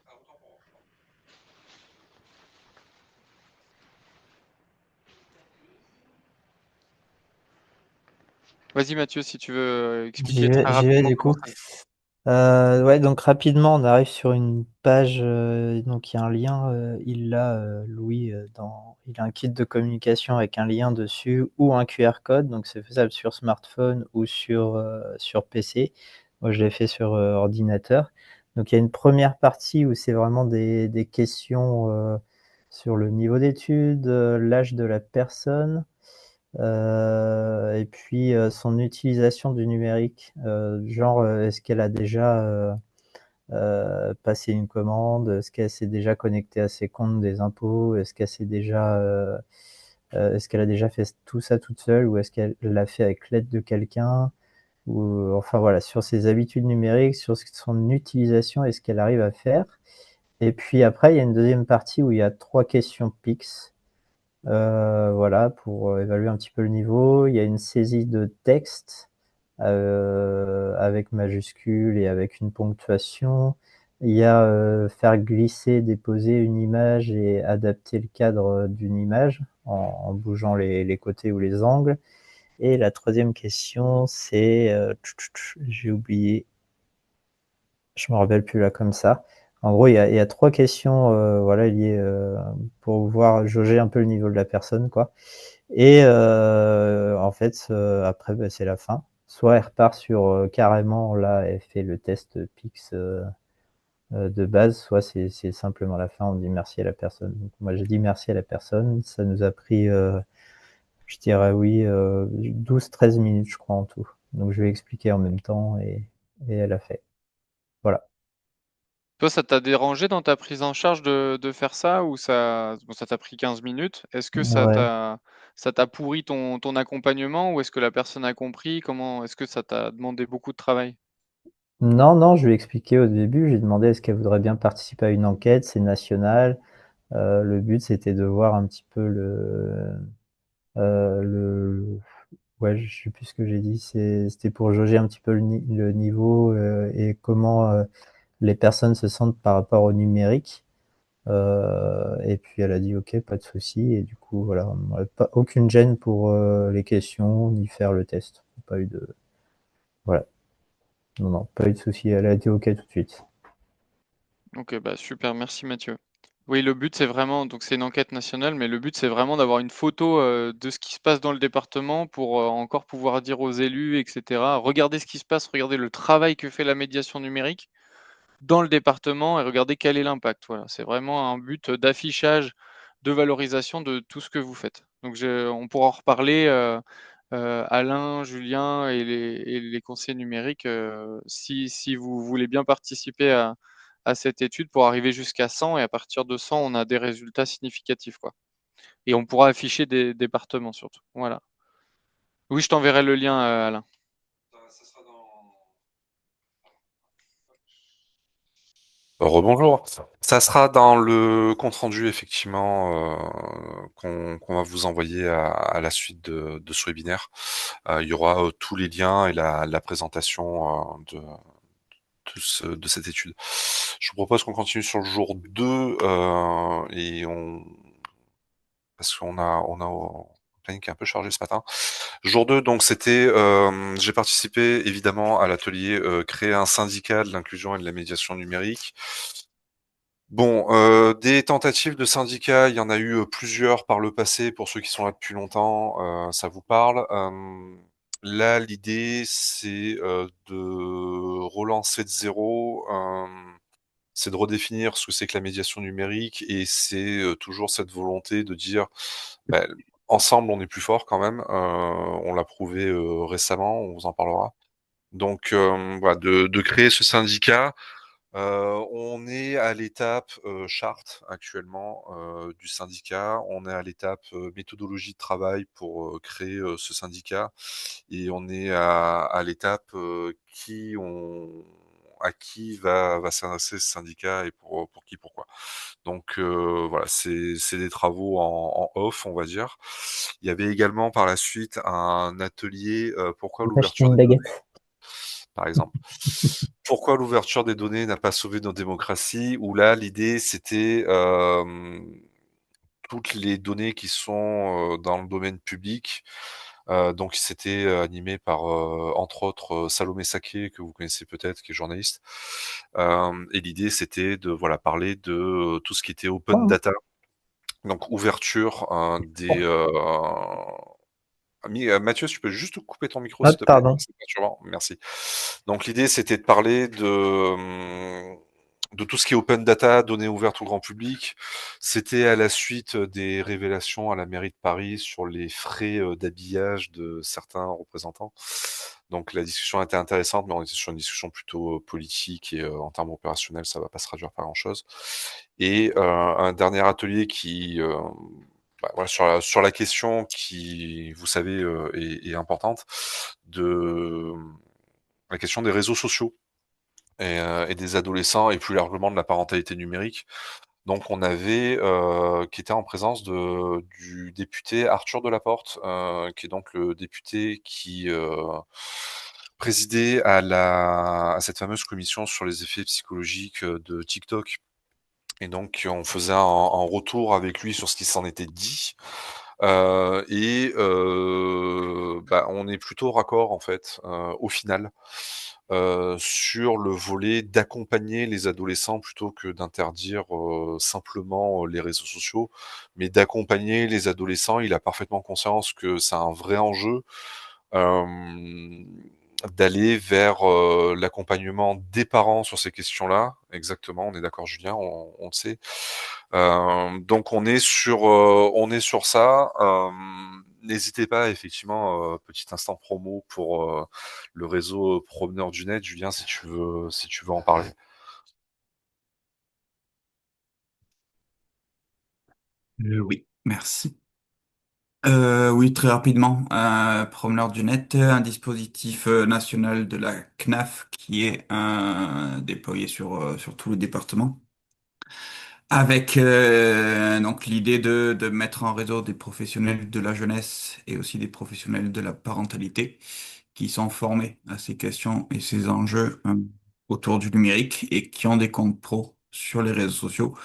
Vas-y, Mathieu, si tu veux J'y expliquer vais, très j'y vais rapidement du comment coup. ça. Ouais, donc rapidement, on arrive sur une page, donc il y a un lien, Louis, il a un kit de communication avec un lien dessus ou un QR code, donc c'est faisable sur smartphone ou sur PC. Moi, je l'ai fait sur ordinateur. Donc il y a une première partie où c'est vraiment des questions sur le niveau d'études, l'âge de la personne, et puis, son utilisation du numérique, genre, est-ce qu'elle a déjà, passé une commande? Est-ce qu'elle s'est déjà connectée à ses comptes des impôts? Est-ce qu'elle a déjà fait tout ça toute seule ou est-ce qu'elle l'a fait avec l'aide de quelqu'un? Ou enfin voilà, sur ses habitudes numériques, sur son utilisation et ce qu'elle arrive à faire. Et puis après, il y a une deuxième partie où il y a 3 questions PIX. Voilà, pour évaluer un petit peu le niveau. Il y a une saisie de texte avec majuscules et avec une ponctuation. Il y a faire glisser, déposer une image et adapter le cadre d'une image en bougeant les côtés ou les angles. Et la troisième question, c'est, j'ai oublié, je me rappelle plus là comme ça. En gros, il y a 3 questions, voilà, liées, pour voir jauger un peu le niveau de la personne, quoi. Et en fait, après, bah, c'est la fin. Soit elle repart sur carrément, là, elle fait le test PIX de base, soit c'est simplement la fin, on dit merci à la personne. Donc, moi, j'ai dit merci à la personne. Ça nous a pris, je dirais oui, 12-13 minutes, je crois, en tout. Donc, je vais expliquer en même temps et elle a fait. Voilà. Toi, ça t'a dérangé dans ta prise en charge de faire ça ou ça bon, ça t'a pris 15 minutes? Est-ce que Ouais. ça t'a pourri ton accompagnement ou est-ce que la personne a compris? Comment est-ce que ça t'a demandé beaucoup de travail? Non, non, je lui ai expliqué au début, j'ai demandé est-ce qu'elle voudrait bien participer à une enquête, c'est national. Le but, c'était de voir un petit peu le ouais, je sais plus ce que j'ai dit, c'était pour jauger un petit peu le niveau, et comment, les personnes se sentent par rapport au numérique. Et puis elle a dit: «OK, pas de souci» et du coup, voilà, pas aucune gêne pour, les questions, ni faire le test. Pas eu de voilà. Non, non, pas eu de souci, elle a été OK tout de suite. OK, bah, super, merci Mathieu. Oui, le but, c'est vraiment donc c'est une enquête nationale, mais le but, c'est vraiment d'avoir une photo, de ce qui se passe dans le département pour, encore pouvoir dire aux élus et cetera: «Regardez ce qui se passe, regardez le travail que fait la médiation numérique dans le département et regardez quel est l'impact». Voilà, c'est vraiment un but, d'affichage, de valorisation de tout ce que vous faites. Donc on pourra en reparler, Alain, Julien et les conseillers numériques, si vous voulez bien participer à cette étude pour arriver jusqu'à 100 et à partir de 100, on a des résultats significatifs, quoi. Et on pourra afficher des départements surtout. Voilà. Oui, je t'enverrai le lien, Alain. Rebonjour. Ça sera dans le compte rendu effectivement qu'on va vous envoyer à la suite de ce webinaire. Il y aura tous les liens et la présentation de cette étude. Je vous propose qu'on continue sur le jour 2 et parce qu'on a un planning qui est un peu chargé ce matin. Jour 2, donc c'était, j'ai participé évidemment à l'atelier créer un syndicat de l'inclusion et de la médiation numérique. Bon, des tentatives de syndicats, il y en a eu plusieurs par le passé. Pour ceux qui sont là depuis longtemps, ça vous parle. Là, l'idée, c'est de relancer de zéro. C'est de redéfinir ce que c'est que la médiation numérique et c'est toujours cette volonté de dire bah, ensemble, on est plus fort quand même. On l'a prouvé récemment, on vous en parlera. Donc, voilà, de créer ce syndicat. On est à l'étape charte actuellement du syndicat. On est à l'étape méthodologie de travail pour créer ce syndicat. Et on est à l'étape à qui va s'adresser ce syndicat et pour qui, pourquoi. Donc voilà, c'est des travaux en off, on va dire. Il y avait également par la suite un atelier pourquoi Faut t'acheter l'ouverture une des données, baguette. par exemple. Pourquoi l'ouverture des données n'a pas sauvé nos démocraties? Où là, l'idée, c'était toutes les données qui sont dans le domaine public. Donc, c'était animé par, entre autres, Salomé Saké, que vous connaissez peut-être, qui est journaliste. Et l'idée, c'était de voilà parler de tout ce qui était Quoi, open hein? data, donc ouverture des. Mathieu, si tu peux juste couper ton micro, s'il Hop, te plaît? pardon. C'est perturbant, merci. Donc l'idée, c'était de parler de tout ce qui est open data, données ouvertes au grand public. C'était à la suite des révélations à la mairie de Paris sur les frais d'habillage de certains représentants. Donc la discussion était intéressante, mais on était sur une discussion plutôt politique et en termes opérationnels, ça va pas se traduire par grand-chose. Et un dernier atelier qui bah, voilà, sur la question qui, vous savez, est importante, de la question des réseaux sociaux et des adolescents et plus largement de la parentalité numérique. Donc on avait, qui était en présence du député Arthur Delaporte, qui est donc le député qui présidé à cette fameuse commission sur les effets psychologiques de TikTok. Et donc, on faisait un retour avec lui sur ce qui s'en était dit. On est plutôt raccord, en fait, au final, sur le volet d'accompagner les adolescents plutôt que d'interdire simplement les réseaux sociaux, mais d'accompagner les adolescents. Il a parfaitement conscience que c'est un vrai enjeu. Hem, D'aller vers, l'accompagnement des parents sur ces questions-là. Exactement, on est d'accord Julien, on le sait. Donc on est sur ça. N'hésitez pas effectivement, petit instant promo pour, le réseau Promeneurs du Net, Julien, si tu veux en parler. Oui, merci. Oui, très rapidement. Promeneur du Net, un dispositif national de la CNAF qui est déployé sur tout le département, avec donc l'idée de mettre en réseau des professionnels de la jeunesse et aussi des professionnels de la parentalité qui sont formés à ces questions et ces enjeux autour du numérique et qui ont des comptes pro sur les réseaux sociaux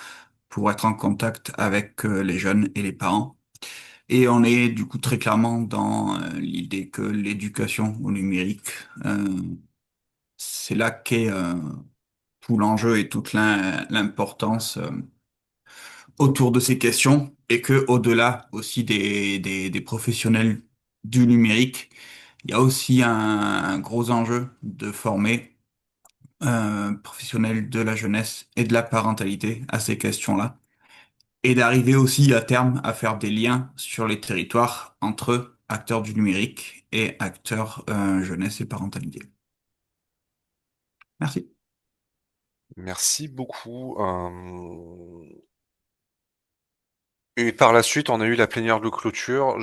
pour être en contact avec les jeunes et les parents. Et on est du coup très clairement dans l'idée que l'éducation au numérique, c'est là qu'est tout l'enjeu et toute l'importance autour de ces questions et que au-delà aussi des professionnels du numérique, il y a aussi un gros enjeu de former professionnels de la jeunesse et de la parentalité à ces questions-là et d'arriver aussi à terme à faire des liens sur les territoires entre acteurs du numérique et acteurs jeunesse et parentalité. Merci. Merci beaucoup, et par la suite, on a eu la plénière de clôture.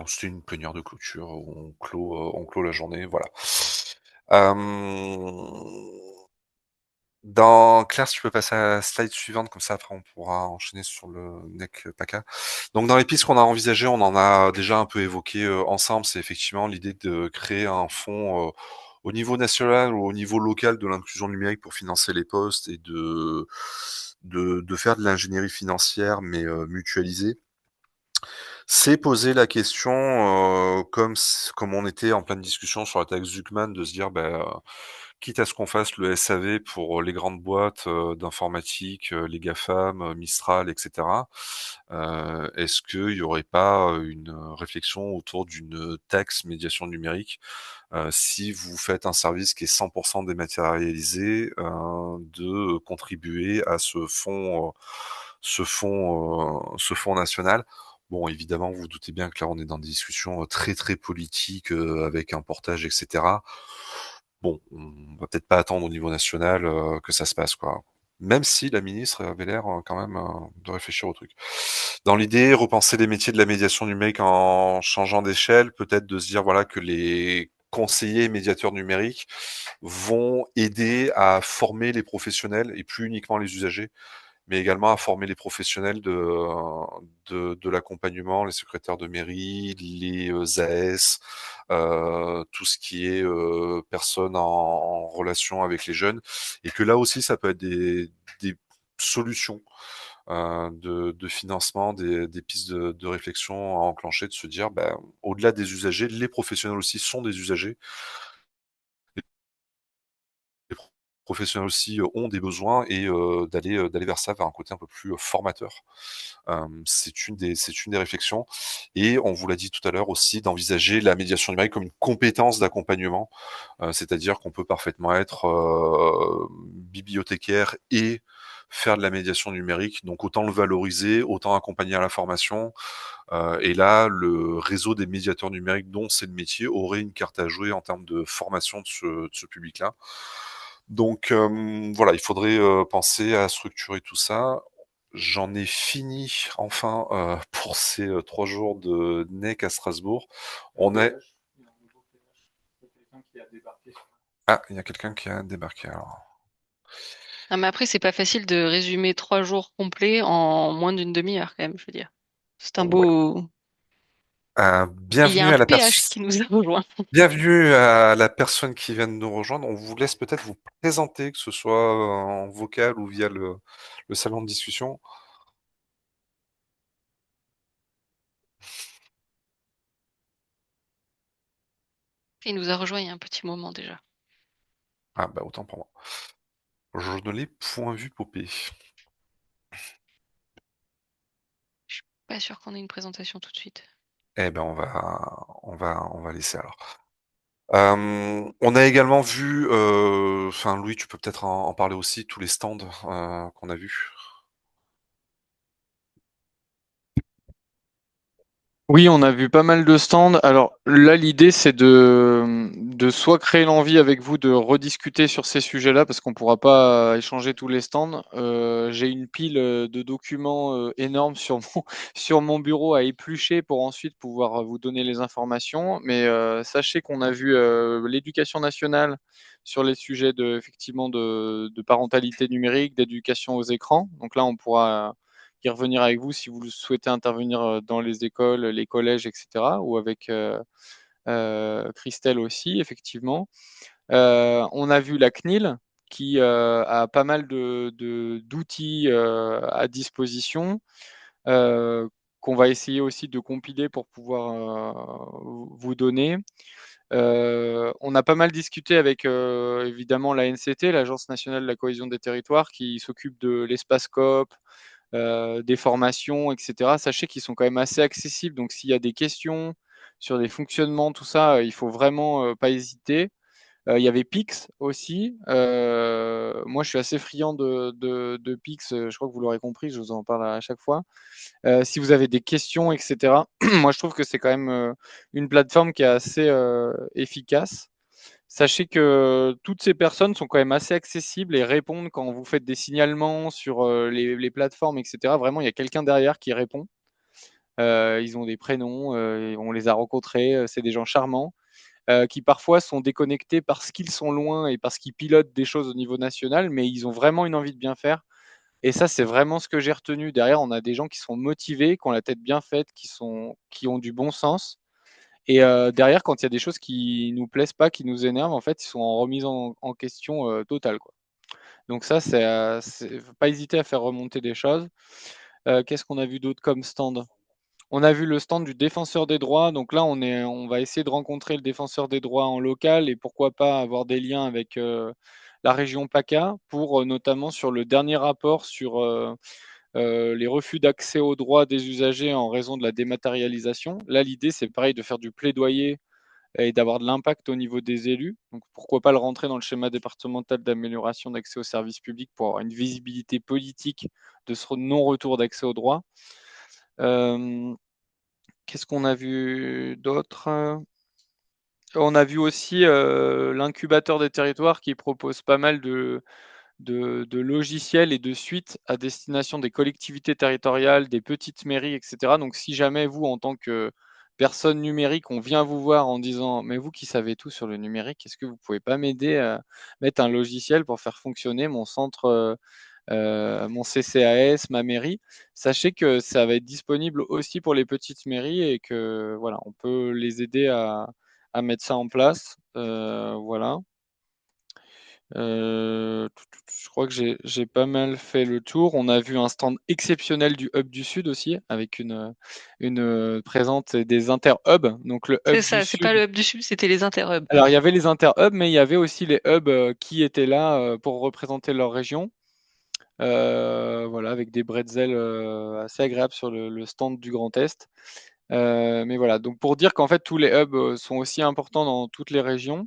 C'était une plénière de clôture où on clôt la journée, voilà. Hem Claire, si tu peux passer à la slide suivante, comme ça après on pourra enchaîner sur le NEC PACA. Donc dans les pistes qu'on a envisagées, on en a déjà un peu évoqué ensemble, c'est effectivement l'idée de créer un fonds au niveau national ou au niveau local de l'inclusion numérique pour financer les postes et de faire de l'ingénierie financière mais mutualisée. C'est poser la question, comme on était en pleine discussion sur la taxe Zuckman, de se dire, quitte à ce qu'on fasse le SAV pour les grandes boîtes, d'informatique, les GAFAM, Mistral et cetera, est-ce qu'il y aurait pas une réflexion autour d'une taxe médiation numérique? Si vous faites un service qui est 100 dématérialisé, de contribuer à ce fonds national. Bon, évidemment, vous vous doutez bien que là, on est dans des discussions très très politiques avec un portage, etc. Bon, on va peut-être pas attendre au niveau national que ça se passe, quoi. Même si la ministre avait l'air quand même de réfléchir au truc. Dans l'idée, repenser les métiers de la médiation numérique en changeant d'échelle, peut-être de se dire voilà que les conseillers médiateurs numériques vont aider à former les professionnels et plus uniquement les usagers, mais également à former les professionnels de l'accompagnement, les secrétaires de mairie, les AS, tout ce qui est personnes en relation avec les jeunes, et que là aussi ça peut être des solutions de financement, des pistes de réflexion à enclencher, de se dire, au-delà des usagers, les professionnels aussi sont des usagers. Les professionnels aussi ont des besoins et d'aller vers ça, vers un côté un peu plus formateur. C'est une des réflexions, et on vous l'a dit tout à l'heure aussi, d'envisager la médiation numérique comme une compétence d'accompagnement, c'est-à-dire qu'on peut parfaitement être bibliothécaire et faire de la médiation numérique, donc autant le valoriser, autant accompagner à la formation, et là, le réseau des médiateurs numériques dont c'est le métier aurait une carte à jouer en termes de formation de ce public-là. Donc voilà, il faudrait penser à structurer tout ça. J'en ai fini enfin pour ces 3 jours de NEC à Strasbourg. On est... Ah, il y a quelqu'un qui a débarqué alors. Ah, mais après, c'est pas facile de résumer 3 jours complets en moins d'une demi-heure, quand même, je veux dire. C'est un Ouais. beau. Il y a Bienvenue un à la PH qui nous a rejoint. bienvenue à la personne qui vient de nous rejoindre. On vous laisse peut-être vous présenter, que ce soit en vocal ou via le salon de discussion. Il nous a rejoint il y a un petit moment déjà. Ah bah autant pour moi. Je ne l'ai point vu popper. Pas sûr qu'on ait une présentation tout de suite. Eh ben on va laisser alors. On a également vu, enfin Louis, tu peux peut-être en parler aussi, tous les stands qu'on a vus. Oui, on a vu pas mal de stands. Alors là, l'idée, c'est de soit créer l'envie avec vous de rediscuter sur ces sujets-là, parce qu'on pourra pas échanger tous les stands. J'ai une pile de documents énormes sur mon, sur mon bureau à éplucher pour ensuite pouvoir vous donner les informations. Mais sachez qu'on a vu l'éducation nationale sur les sujets effectivement de parentalité numérique, d'éducation aux écrans. Donc là, on pourra y revenir avec vous si vous souhaitez intervenir dans les écoles, les collèges, etc. Ou avec Christelle aussi, effectivement. On a vu la CNIL qui a pas mal d'outils à disposition qu'on va essayer aussi de compiler pour pouvoir vous donner. On a pas mal discuté avec évidemment la NCT, l'Agence nationale de la cohésion des territoires, qui s'occupe de l'espace coop, des formations, etc. Sachez qu'ils sont quand même assez accessibles. Donc, s'il y a des questions sur des fonctionnements, tout ça, il faut vraiment pas hésiter. Il y avait Pix aussi. Moi, je suis assez friand de Pix. Je crois que vous l'aurez compris, je vous en parle à chaque fois. Si vous avez des questions, etc., moi, je trouve que c'est quand même une plateforme qui est assez efficace. Sachez que toutes ces personnes sont quand même assez accessibles et répondent quand vous faites des signalements sur les plateformes, etc. Vraiment, il y a quelqu'un derrière qui répond. Ils ont des prénoms, on les a rencontrés, c'est des gens charmants, qui parfois sont déconnectés parce qu'ils sont loin et parce qu'ils pilotent des choses au niveau national, mais ils ont vraiment une envie de bien faire. Et ça, c'est vraiment ce que j'ai retenu. Derrière, on a des gens qui sont motivés, qui ont la tête bien faite, qui ont du bon sens. Et derrière, quand il y a des choses qui nous plaisent pas, qui nous énervent, en fait, ils sont en remise en question totale, quoi. Donc ça, faut pas hésiter à faire remonter des choses. Qu'est-ce qu'on a vu d'autre comme stand? On a vu le stand du défenseur des droits. Donc là, on va essayer de rencontrer le défenseur des droits en local et pourquoi pas avoir des liens avec la région PACA pour notamment sur le dernier rapport sur les refus d'accès aux droits des usagers en raison de la dématérialisation. Là, l'idée, c'est pareil de faire du plaidoyer et d'avoir de l'impact au niveau des élus. Donc pourquoi pas le rentrer dans le schéma départemental d'amélioration d'accès aux services publics pour avoir une visibilité politique de ce non-retour d'accès aux droits. Qu'est-ce qu'on a vu d'autre? On a vu aussi l'incubateur des territoires qui propose pas mal de logiciels et de suites à destination des collectivités territoriales, des petites mairies, etc. Donc, si jamais vous, en tant que personne numérique, on vient vous voir en disant, mais vous qui savez tout sur le numérique, est-ce que vous pouvez pas m'aider à mettre un logiciel pour faire fonctionner mon centre, mon CCAS, ma mairie? Sachez que ça va être disponible aussi pour les petites mairies et que voilà, on peut les aider à mettre ça en place. Voilà. Je crois que j'ai pas mal fait le tour. On a vu un stand exceptionnel du Hub du Sud aussi, avec une présente des inter-hubs. Donc le C'est Hub du ça, c'est pas Sud. le hub du sud, c'était les inter-hubs. Alors il y avait les inter-hubs, mais il y avait aussi les hubs qui étaient là pour représenter leur région. Voilà, avec des bretzels assez agréables sur le stand du Grand Est. Mais voilà, donc pour dire qu'en fait tous les hubs sont aussi importants dans toutes les régions.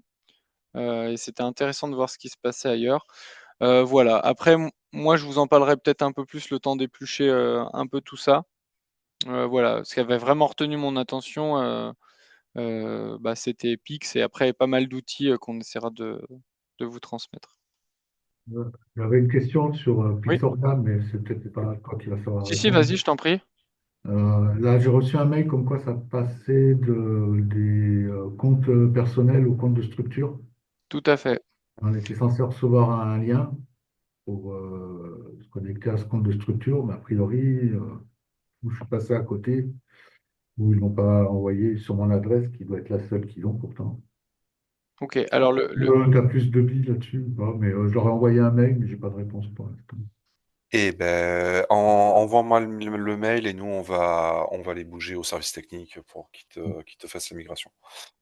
Et c'était intéressant de voir ce qui se passait ailleurs. Voilà. Après, moi, je vous en parlerai peut-être un peu plus le temps d'éplucher un peu tout ça. Voilà. Ce qui avait vraiment retenu mon attention, bah, c'était Pix et après pas mal d'outils qu'on essaiera de vous transmettre. J'avais une question sur Oui. Pixorga, mais c'est peut-être pas toi qui vas savoir Si, répondre. vas-y, je t'en prie. Là, j'ai reçu un mail comme quoi ça passait des comptes personnels aux comptes de structure. Tout à fait. On était censé recevoir un lien pour se connecter à ce compte de structure, mais a priori, je suis passé à côté. Ou ils l'ont pas envoyé sur mon adresse, qui doit être la seule qu'ils ont pourtant. Ok, alors Tu as plus de billes là-dessus ou pas? Mais je leur ai envoyé un mail, mais j'ai pas de réponse pour l'instant. Et ben, envoie-moi le mail et nous, on va les bouger au service technique pour qu'ils te fassent la migration.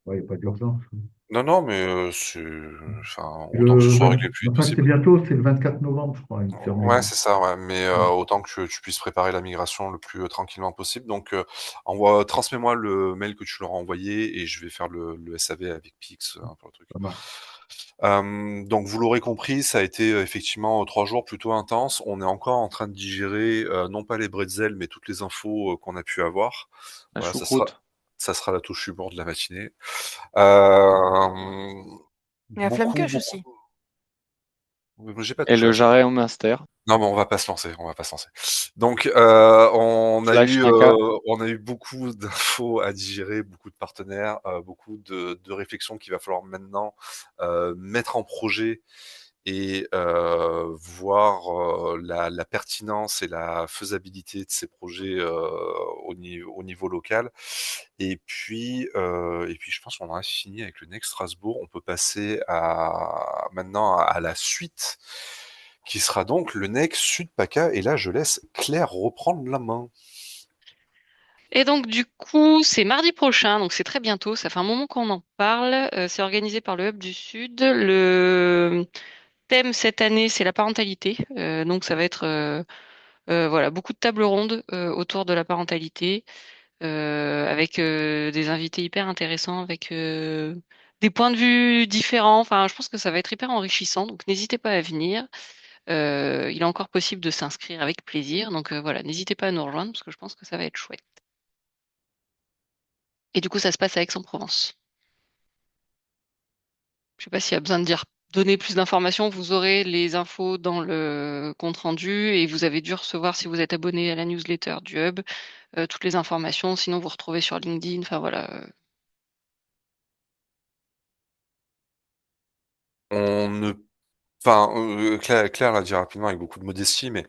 Ouais, il n'y a pas d'urgence. Non, non, mais enfin, autant que ce soit réglé le plus vite Enfin, c'est possible. bientôt, c'est le 24 novembre, je crois, il Ouais, termine. c'est ça, ouais. Mais autant que tu puisses préparer la migration le plus tranquillement possible. Donc, transmets-moi le mail que tu leur as envoyé et je vais faire le SAV avec Pix pour le truc. Ça marche. Donc, vous l'aurez compris, ça a été effectivement 3 jours plutôt intenses. On est encore en train de digérer, non pas les bretzels, mais toutes les infos qu'on a pu avoir. la Voilà, choucroute. ça sera la touche humour de la matinée. Euh, Et la flamme beaucoup, cache aussi. beaucoup. J'ai pas Et touché à le la choucroute. jarret au master. Non, mais on va pas se lancer, on va pas se lancer. Donc, Flash, Naka. on a eu beaucoup d'infos à digérer, beaucoup de partenaires, beaucoup de réflexions qu'il va falloir maintenant mettre en projet et voir la pertinence et la faisabilité de ces projets au niveau local. Et puis, je pense qu'on en a fini avec le Next Strasbourg. On peut passer maintenant à la suite, qui sera donc le Next Sud PACA. Et là, je laisse Claire reprendre la main. Et donc, du coup, c'est mardi prochain, donc c'est très bientôt. Ça fait un moment qu'on en parle. C'est organisé par le Hub du Sud. Le thème cette année, c'est la parentalité. Donc, ça va être voilà, beaucoup de tables rondes autour de la parentalité, avec des invités hyper intéressants, avec des points de vue différents. Enfin, je pense que ça va être hyper enrichissant. Donc, n'hésitez pas à venir. Il est encore possible de s'inscrire avec plaisir. Donc, voilà, n'hésitez pas à nous rejoindre parce que je pense que ça va être chouette. Et du coup, ça se passe à Aix-en-Provence. Je sais pas s'il y a besoin de donner plus d'informations. Vous aurez les infos dans le compte rendu et vous avez dû recevoir, si vous êtes abonné à la newsletter du Hub, toutes les informations. Sinon, vous retrouvez sur LinkedIn. Enfin, voilà. On ne Enfin, Claire l'a dit rapidement avec beaucoup de modestie, mais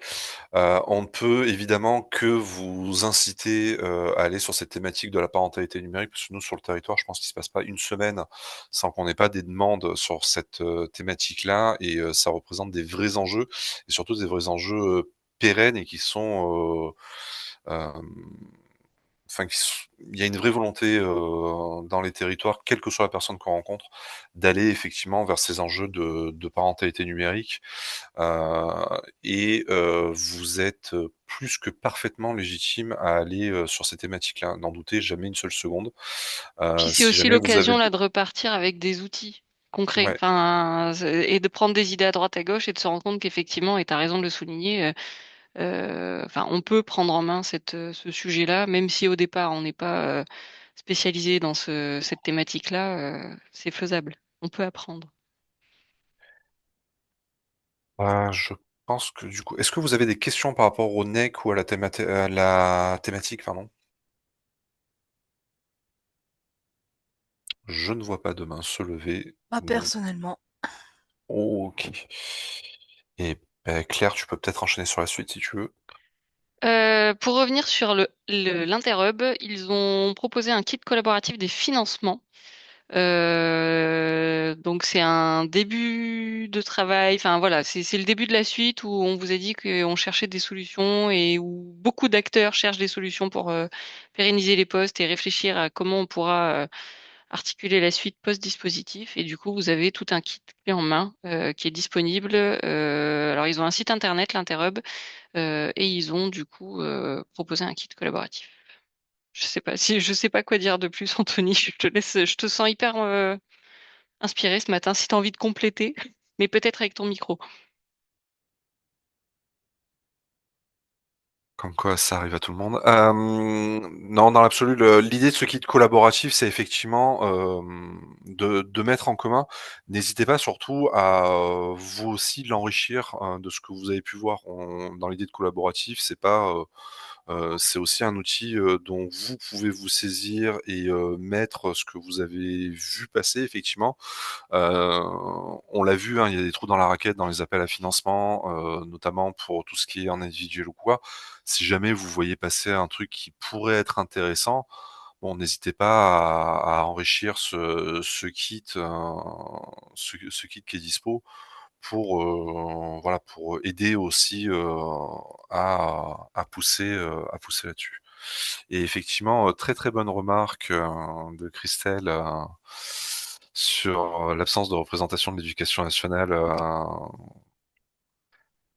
on ne peut évidemment que vous inciter à aller sur cette thématique de la parentalité numérique, parce que nous, sur le territoire, je pense qu'il ne se passe pas une semaine sans qu'on n'ait pas des demandes sur cette thématique-là, et ça représente des vrais enjeux, et surtout des vrais enjeux pérennes et qui sont enfin, il y a une vraie volonté dans les territoires, quelle que soit la personne qu'on rencontre, d'aller effectivement vers ces enjeux de parentalité numérique. Et vous êtes plus que parfaitement légitime à aller sur ces thématiques-là. N'en doutez jamais une seule seconde. Puis c'est Si aussi jamais vous avez... l'occasion là de repartir avec des outils concrets, Ouais. enfin, et de prendre des idées à droite à gauche et de se rendre compte qu'effectivement, et tu as raison de le souligner, enfin, on peut prendre en main ce sujet-là, même si au départ on n'est pas spécialisé dans cette thématique-là, c'est faisable. On peut apprendre. Je pense que du coup... Est-ce que vous avez des questions par rapport au NEC ou à la thématique, pardon? Je ne vois pas de main se lever. Pas Donc, personnellement. ok. Et ben, Claire, tu peux peut-être enchaîner sur la suite si tu veux. Pour revenir sur l'Interhub, ils ont proposé un kit collaboratif des financements. Donc c'est un début de travail. Enfin voilà, c'est le début de la suite où on vous a dit qu'on cherchait des solutions et où beaucoup d'acteurs cherchent des solutions pour pérenniser les postes et réfléchir à comment on pourra articuler la suite post-dispositif. Et du coup, vous avez tout un kit clé en main qui est disponible. Alors ils ont un site internet, l'Interhub, et ils ont du coup proposé un kit collaboratif. Je sais pas quoi dire de plus, Anthony. Je te sens hyper inspiré ce matin. Si tu as envie de compléter, mais peut-être avec ton micro. Comme quoi, ça arrive à tout le monde. Non, dans l'absolu, l'idée de ce kit collaboratif, c'est effectivement de mettre en commun. N'hésitez pas surtout à vous aussi l'enrichir de ce que vous avez pu voir. Dans l'idée de collaboratif, c'est aussi un outil dont vous pouvez vous saisir et mettre ce que vous avez vu passer, effectivement. On l'a vu, hein, il y a des trous dans la raquette dans les appels à financement, notamment pour tout ce qui est en individuel ou quoi. Si jamais vous voyez passer un truc qui pourrait être intéressant, bon, n'hésitez pas à enrichir ce kit, ce kit qui est dispo pour, voilà, pour aider aussi, à pousser là-dessus. Et effectivement, très, très bonne remarque, de Christelle, sur l'absence de représentation de l'éducation nationale,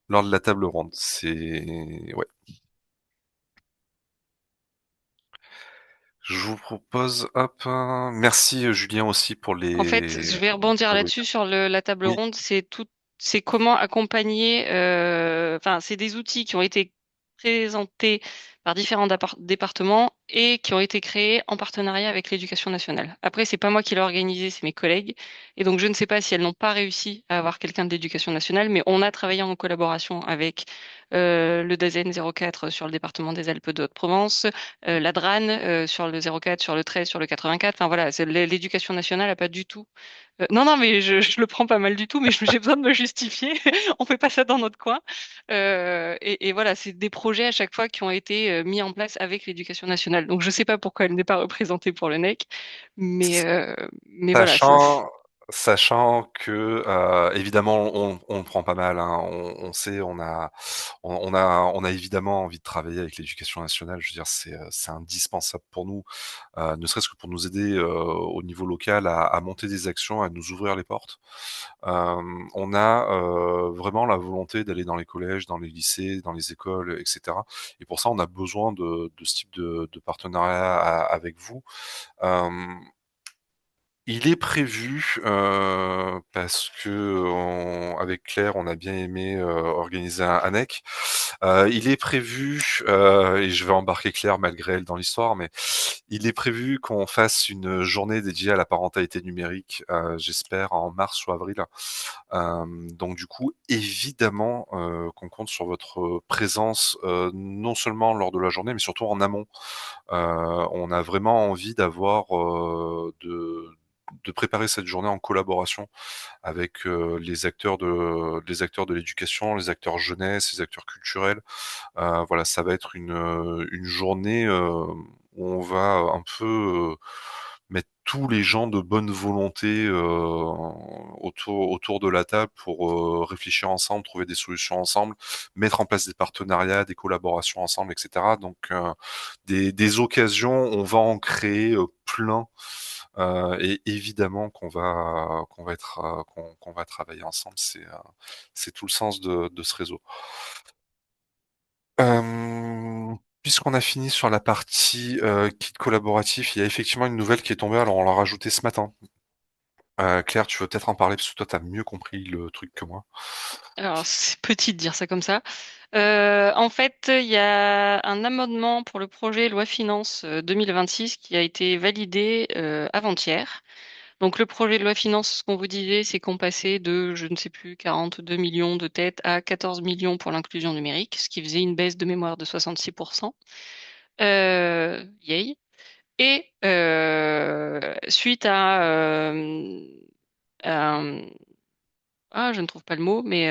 lors de la table ronde. C'est ouais. Je vous propose hop, merci, Julien aussi pour En fait, les je vais rebondir pour le là-dessus sur la table oui. ronde. C'est comment accompagner. Enfin, c'est des outils qui ont été présentés par différents départements et qui ont été créés en partenariat avec l'Éducation nationale. Après, c'est pas moi qui l'ai organisé, c'est mes collègues. Et donc, je ne sais pas si elles n'ont pas réussi à avoir quelqu'un de l'Éducation nationale, mais on a travaillé en collaboration avec le DAZEN 04 sur le département des Alpes de Haute-Provence, la DRAN sur le 04, sur le 13, sur le 84. Enfin voilà, l'éducation nationale n'a pas du tout. Non, non, mais je le prends pas mal du tout, mais j'ai besoin de me justifier. On fait pas ça dans notre coin. Et voilà, c'est des projets à chaque fois qui ont été mis en place avec l'éducation nationale. Donc je sais pas pourquoi elle n'est pas représentée pour le NEC, mais voilà. Sachant que, évidemment, on le prend pas mal, hein. On sait, on a évidemment envie de travailler avec l'éducation nationale. Je veux dire, c'est indispensable pour nous, ne serait-ce que pour nous aider, au niveau local à monter des actions, à nous ouvrir les portes. On a, vraiment la volonté d'aller dans les collèges, dans les lycées, dans les écoles et cetera, et pour ça, on a besoin de ce type de partenariat avec vous. Hem Il est prévu, parce qu'on avec Claire, on a bien aimé, organiser un ANEC. Il est prévu, et je vais embarquer Claire malgré elle dans l'histoire, mais il est prévu qu'on fasse une journée dédiée à la parentalité numérique, j'espère en mars ou avril. Donc du coup, évidemment, qu'on compte sur votre présence, non seulement lors de la journée, mais surtout en amont. On a vraiment envie de préparer cette journée en collaboration avec, les acteurs de l'éducation, les acteurs jeunesse, les acteurs culturels. Voilà, ça va être une journée, où on va un peu, mettre tous les gens de bonne volonté, autour de la table pour, réfléchir ensemble, trouver des solutions ensemble, mettre en place des partenariats, des collaborations ensemble et cetera. Donc, des occasions, on va en créer, plein, et évidemment qu'on va travailler ensemble. C'est tout le sens de ce réseau. Puisqu'on a fini sur la partie, kit collaboratif, il y a effectivement une nouvelle qui est tombée, alors on l'a rajoutée ce matin. Claire, tu veux peut-être en parler parce que toi, tu as mieux compris le truc que moi. Alors, c'est petit de dire ça comme ça. En fait, il y a un amendement pour le projet loi finance 2026 qui a été validé avant-hier. Donc, le projet de loi finance, ce qu'on vous disait, c'est qu'on passait de, je ne sais plus, 42 millions de têtes à 14 millions pour l'inclusion numérique, ce qui faisait une baisse de mémoire de 66%. Yay. Et suite à je ne trouve pas le mot, mais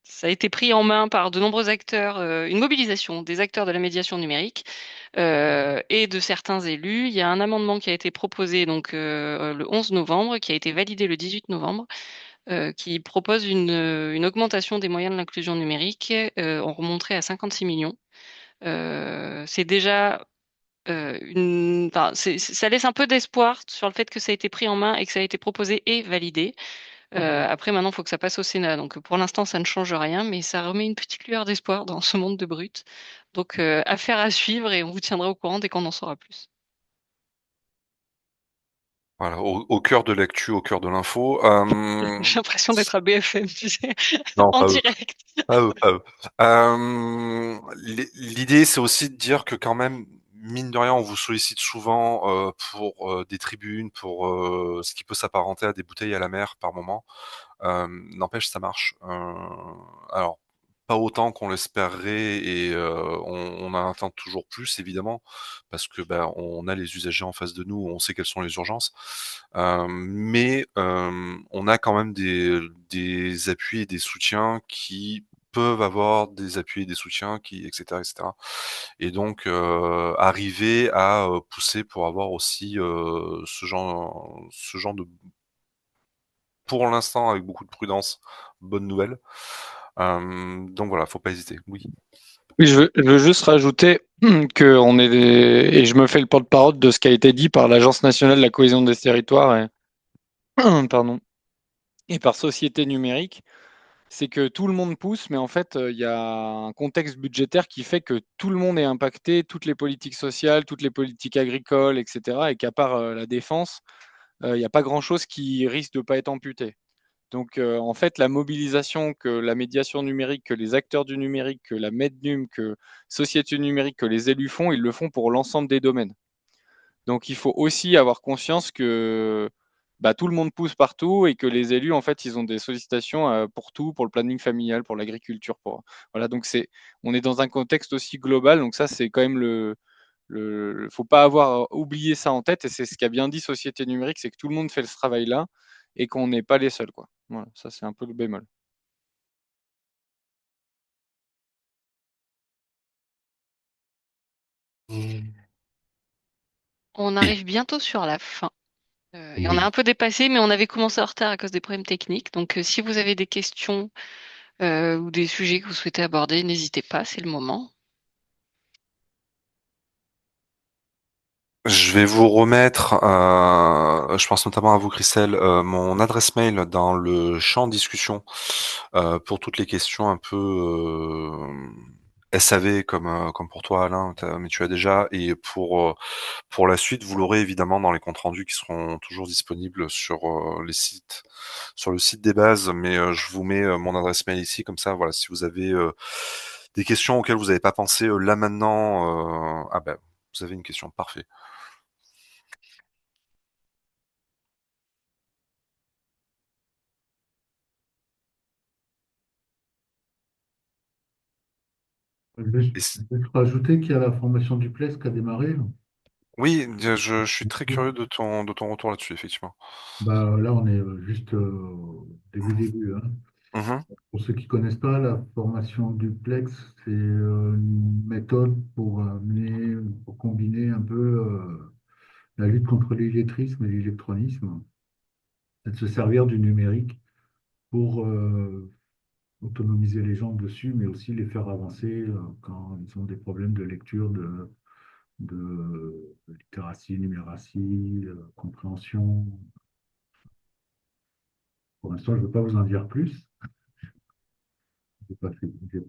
ça a été pris en main par de nombreux acteurs, une mobilisation des acteurs de la médiation numérique et de certains élus. Il y a un amendement qui a été proposé donc le 11 novembre, qui a été validé le 18 novembre, qui propose une augmentation des moyens de l'inclusion numérique. On remonterait à 56 millions. C'est déjà enfin, ça laisse un peu d'espoir sur le fait que ça a été pris en main et que ça a été proposé et validé. Après, maintenant, il faut que ça passe au Sénat. Donc, pour l'instant, ça ne change rien, mais ça remet une petite lueur d'espoir dans ce monde de brut. Donc, affaire à suivre et on vous tiendra au courant dès qu'on en saura plus. Voilà, au cœur de l'actu, au cœur de l'info. J'ai l'impression d'être à BFM, tu sais, Non, en pas eux, direct. pas eux, pas eux. L'idée, c'est aussi de dire que quand même, mine de rien, on vous sollicite souvent, pour, des tribunes, pour, ce qui peut s'apparenter à des bouteilles à la mer par moment. N'empêche, ça marche. Alors, pas autant qu'on l'espérerait et on en attend toujours plus évidemment, parce que, bah, on a les usagers en face de nous, on sait quelles sont les urgences. Mais on a quand même des appuis et des soutiens qui peuvent avoir des appuis et des soutiens qui et cetera et donc arriver à, pousser pour avoir aussi, ce genre de pour l'instant avec beaucoup de prudence, bonne nouvelle. Donc voilà, faut pas hésiter, oui. Oui, je veux juste rajouter que on est et je me fais le porte-parole de ce qui a été dit par l'Agence nationale de la cohésion des territoires et pardon, et par Société numérique, c'est que tout le monde pousse, mais en fait, il y a un contexte budgétaire qui fait que tout le monde est impacté, toutes les politiques sociales, toutes les politiques agricoles, et cetera, et qu'à part, la défense, il y a pas grand-chose qui risque de pas être amputé. Donc, en fait, la mobilisation que la médiation numérique, que les acteurs du numérique, que la Mednum, que Société numérique, que les élus font, ils le font pour l'ensemble des domaines. Donc, il faut aussi avoir conscience que bah, tout le monde pousse partout et que les élus, en fait, ils ont des sollicitations pour tout, pour le planning familial, pour l'agriculture. Voilà, donc on est dans un contexte aussi global. Donc ça, c'est quand même faut pas avoir oublié ça en tête. Et c'est ce qu'a bien dit Société numérique, c'est que tout le monde fait ce travail-là et qu'on n'est pas les seuls, quoi. Voilà, ça c'est un peu le bémol. On Et arrive bientôt sur la fin. Et on a oui. un peu dépassé, mais on avait commencé en retard à cause des problèmes techniques. Donc, si vous avez des questions ou des sujets que vous souhaitez aborder, n'hésitez pas, c'est le moment. Je vais vous remettre, je pense notamment à vous Christelle, mon adresse mail dans le champ discussion, pour toutes les questions un peu, SAV comme pour toi Alain, mais tu as déjà et pour la suite, vous l'aurez évidemment dans les comptes rendus qui seront toujours disponibles sur le site des bases, mais je vous mets, mon adresse mail ici comme ça, voilà, si vous avez, des questions auxquelles vous n'avez pas pensé, là maintenant, ah bah, vous avez une question, parfait. Et Je vais rajouter qu'il y a la formation duplex qui a démarré. oui, je suis très curieux de ton retour là-dessus, effectivement. Bah, là, on est juste début, hein. Mmh. Pour ceux qui ne connaissent pas, la formation duplex, c'est une méthode pour combiner un peu la lutte contre l'illettrisme et l'électronisme, c'est de se servir du numérique pour autonomiser les gens dessus, mais aussi les faire avancer quand ils ont des problèmes de lecture, de littératie, numératie, compréhension. Pour l'instant, je ne veux pas vous en dire plus.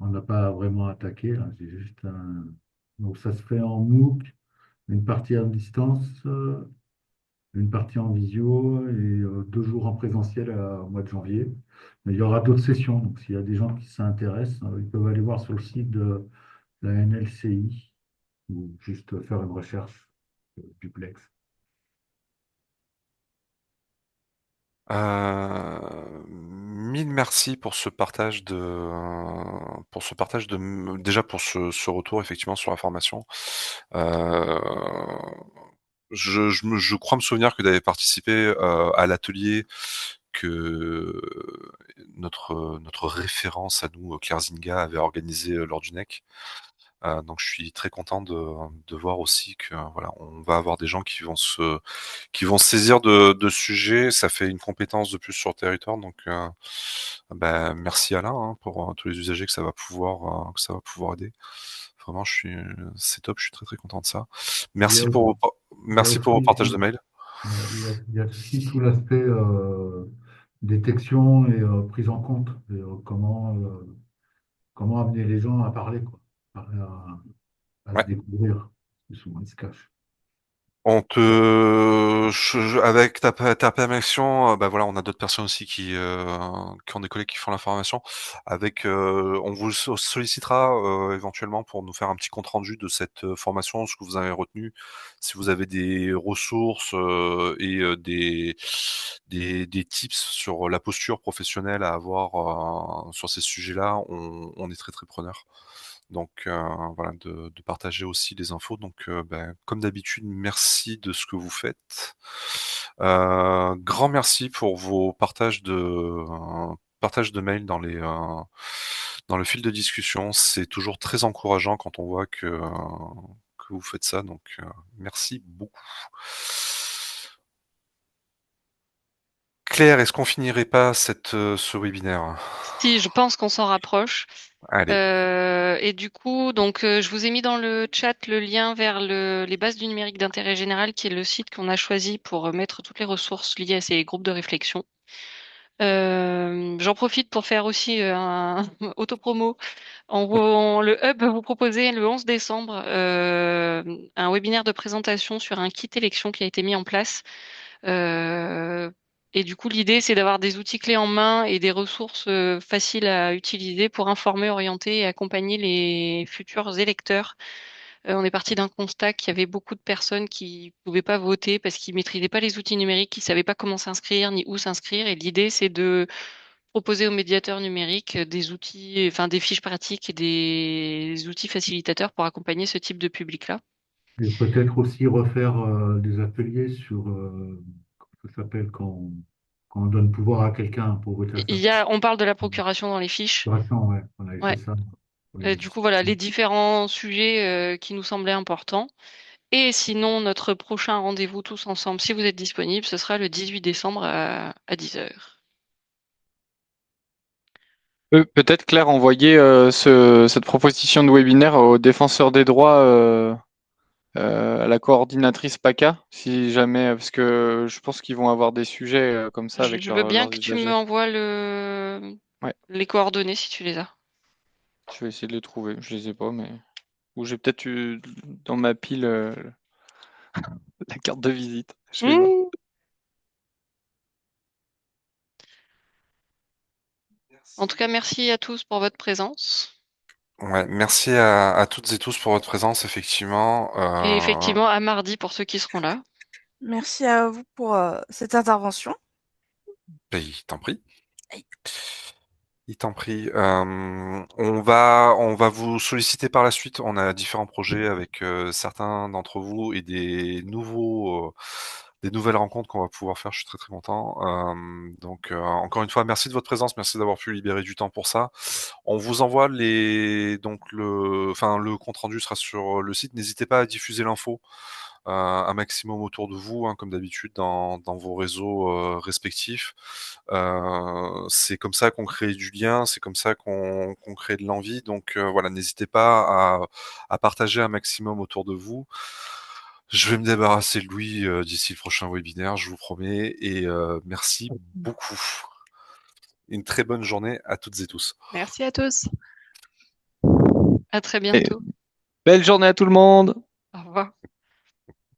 On n'a pas vraiment attaqué, là. C'est juste Donc ça se fait en MOOC, une partie à distance, une partie en visio et 2 jours en présentiel au mois de janvier. Mais il y aura d'autres sessions. Donc s'il y a des gens qui s'intéressent, ils peuvent aller voir sur le site de la NLCI ou juste faire une recherche duplex. Mille merci pour ce partage déjà pour ce retour effectivement sur la formation. Heu, je crois me souvenir que tu avais participé, à l'atelier que notre référence à nous, Claire Zinga, avait organisé, lors du NEC. Donc je suis très content de voir aussi que, voilà, on va avoir des gens qui vont se saisir de ce sujet. Ça fait une compétence de plus sur le territoire, donc bah, merci Alain, hein, pour, tous les usagers que ça va pouvoir aider. Vraiment, c'est top, je suis très, très content de ça. Il y a, Merci pour vos il y a merci pour vos aussi, partages de mails. il y a aussi tout l'aspect détection et prise en compte. Et, comment amener les gens à parler, quoi, à se Ouais. découvrir. Souvent, ils se cachent. On te avec ta permission, bah, voilà, on a d'autres personnes aussi qui ont des collègues qui font la formation. On vous sollicitera, éventuellement pour nous faire un petit compte rendu de cette, formation, ce que vous avez retenu. Si vous avez des ressources, et des tips sur la posture professionnelle à avoir, sur ces sujets-là, on est très, très preneurs. Donc voilà, de partager aussi les infos. Donc comme d'habitude, merci de ce que vous faites. Grand merci pour vos partages de mails dans le fil de discussion. C'est toujours très encourageant quand on voit que vous faites ça, donc merci beaucoup. Claire, est-ce qu'on finirait pas ce webinaire? Si, je pense qu'on s'en rapproche. Allez. Et du coup, donc, je vous ai mis dans le chat le lien vers les bases du numérique d'intérêt général, qui est le site qu'on a choisi pour mettre toutes les ressources liées à ces groupes de réflexion. J'en profite pour faire aussi un autopromo. Le Hub va vous proposer le 11 décembre un webinaire de présentation sur un kit élection qui a été mis en place. Et du coup, l'idée, c'est d'avoir des outils clés en main et des ressources faciles à utiliser pour informer, orienter et accompagner les futurs électeurs. On est parti d'un constat qu'il y avait beaucoup de personnes qui pouvaient pas voter parce qu'ils maîtrisaient pas les outils numériques, qui savaient pas comment s'inscrire ni où s'inscrire. Et l'idée, c'est de proposer aux médiateurs numériques des outils, enfin des fiches pratiques et des outils facilitateurs pour accompagner ce type de public-là. Et peut-être aussi refaire des ateliers sur, comment ça s'appelle, quand on donne pouvoir à quelqu'un pour voter à sa On parle de la procuration dans les fiches. procuration, ouais, on avait Ouais. fait ça pour les Du coup, voilà, les législatives. différents sujets qui nous semblaient importants. Et sinon, notre prochain rendez-vous tous ensemble, si vous êtes disponible, ce sera le 18 décembre à 10 heures. Peut-être Claire envoyer cette proposition de webinaire aux défenseurs des droits, à la coordinatrice PACA, si jamais, parce que je pense qu'ils vont avoir des sujets comme ça avec Je veux bien leurs que tu me usagers. envoies Ouais, les coordonnées si tu les as. je vais essayer de les trouver. Je les ai pas, mais ou j'ai peut-être eu dans ma pile la carte de visite. Je sais pas. Mmh. En tout cas, merci à tous pour votre présence. Ouais, merci à toutes et tous pour votre présence, effectivement. Et effectivement, à mardi pour ceux qui seront là. Merci à vous pour cette intervention. Il t'en prie. Aïe. Il t'en prie. On va vous solliciter par la suite. On a différents projets avec certains d'entre vous et des nouvelles rencontres qu'on va pouvoir faire. Je suis très très content. Donc encore une fois, merci de votre présence, merci d'avoir pu libérer du temps pour ça. On vous envoie le compte rendu sera sur le site. N'hésitez pas à diffuser l'info un maximum autour de vous, hein, comme d'habitude dans vos réseaux respectifs. C'est comme ça qu'on crée du lien, c'est comme ça qu'on crée de l'envie. Donc voilà, n'hésitez pas à partager un maximum autour de vous. Je vais me débarrasser de Louis d'ici le prochain webinaire, je vous promets. Et merci beaucoup. Une très bonne journée à toutes et tous. Merci à tous. À très Et bientôt. belle journée à tout le monde. Au revoir.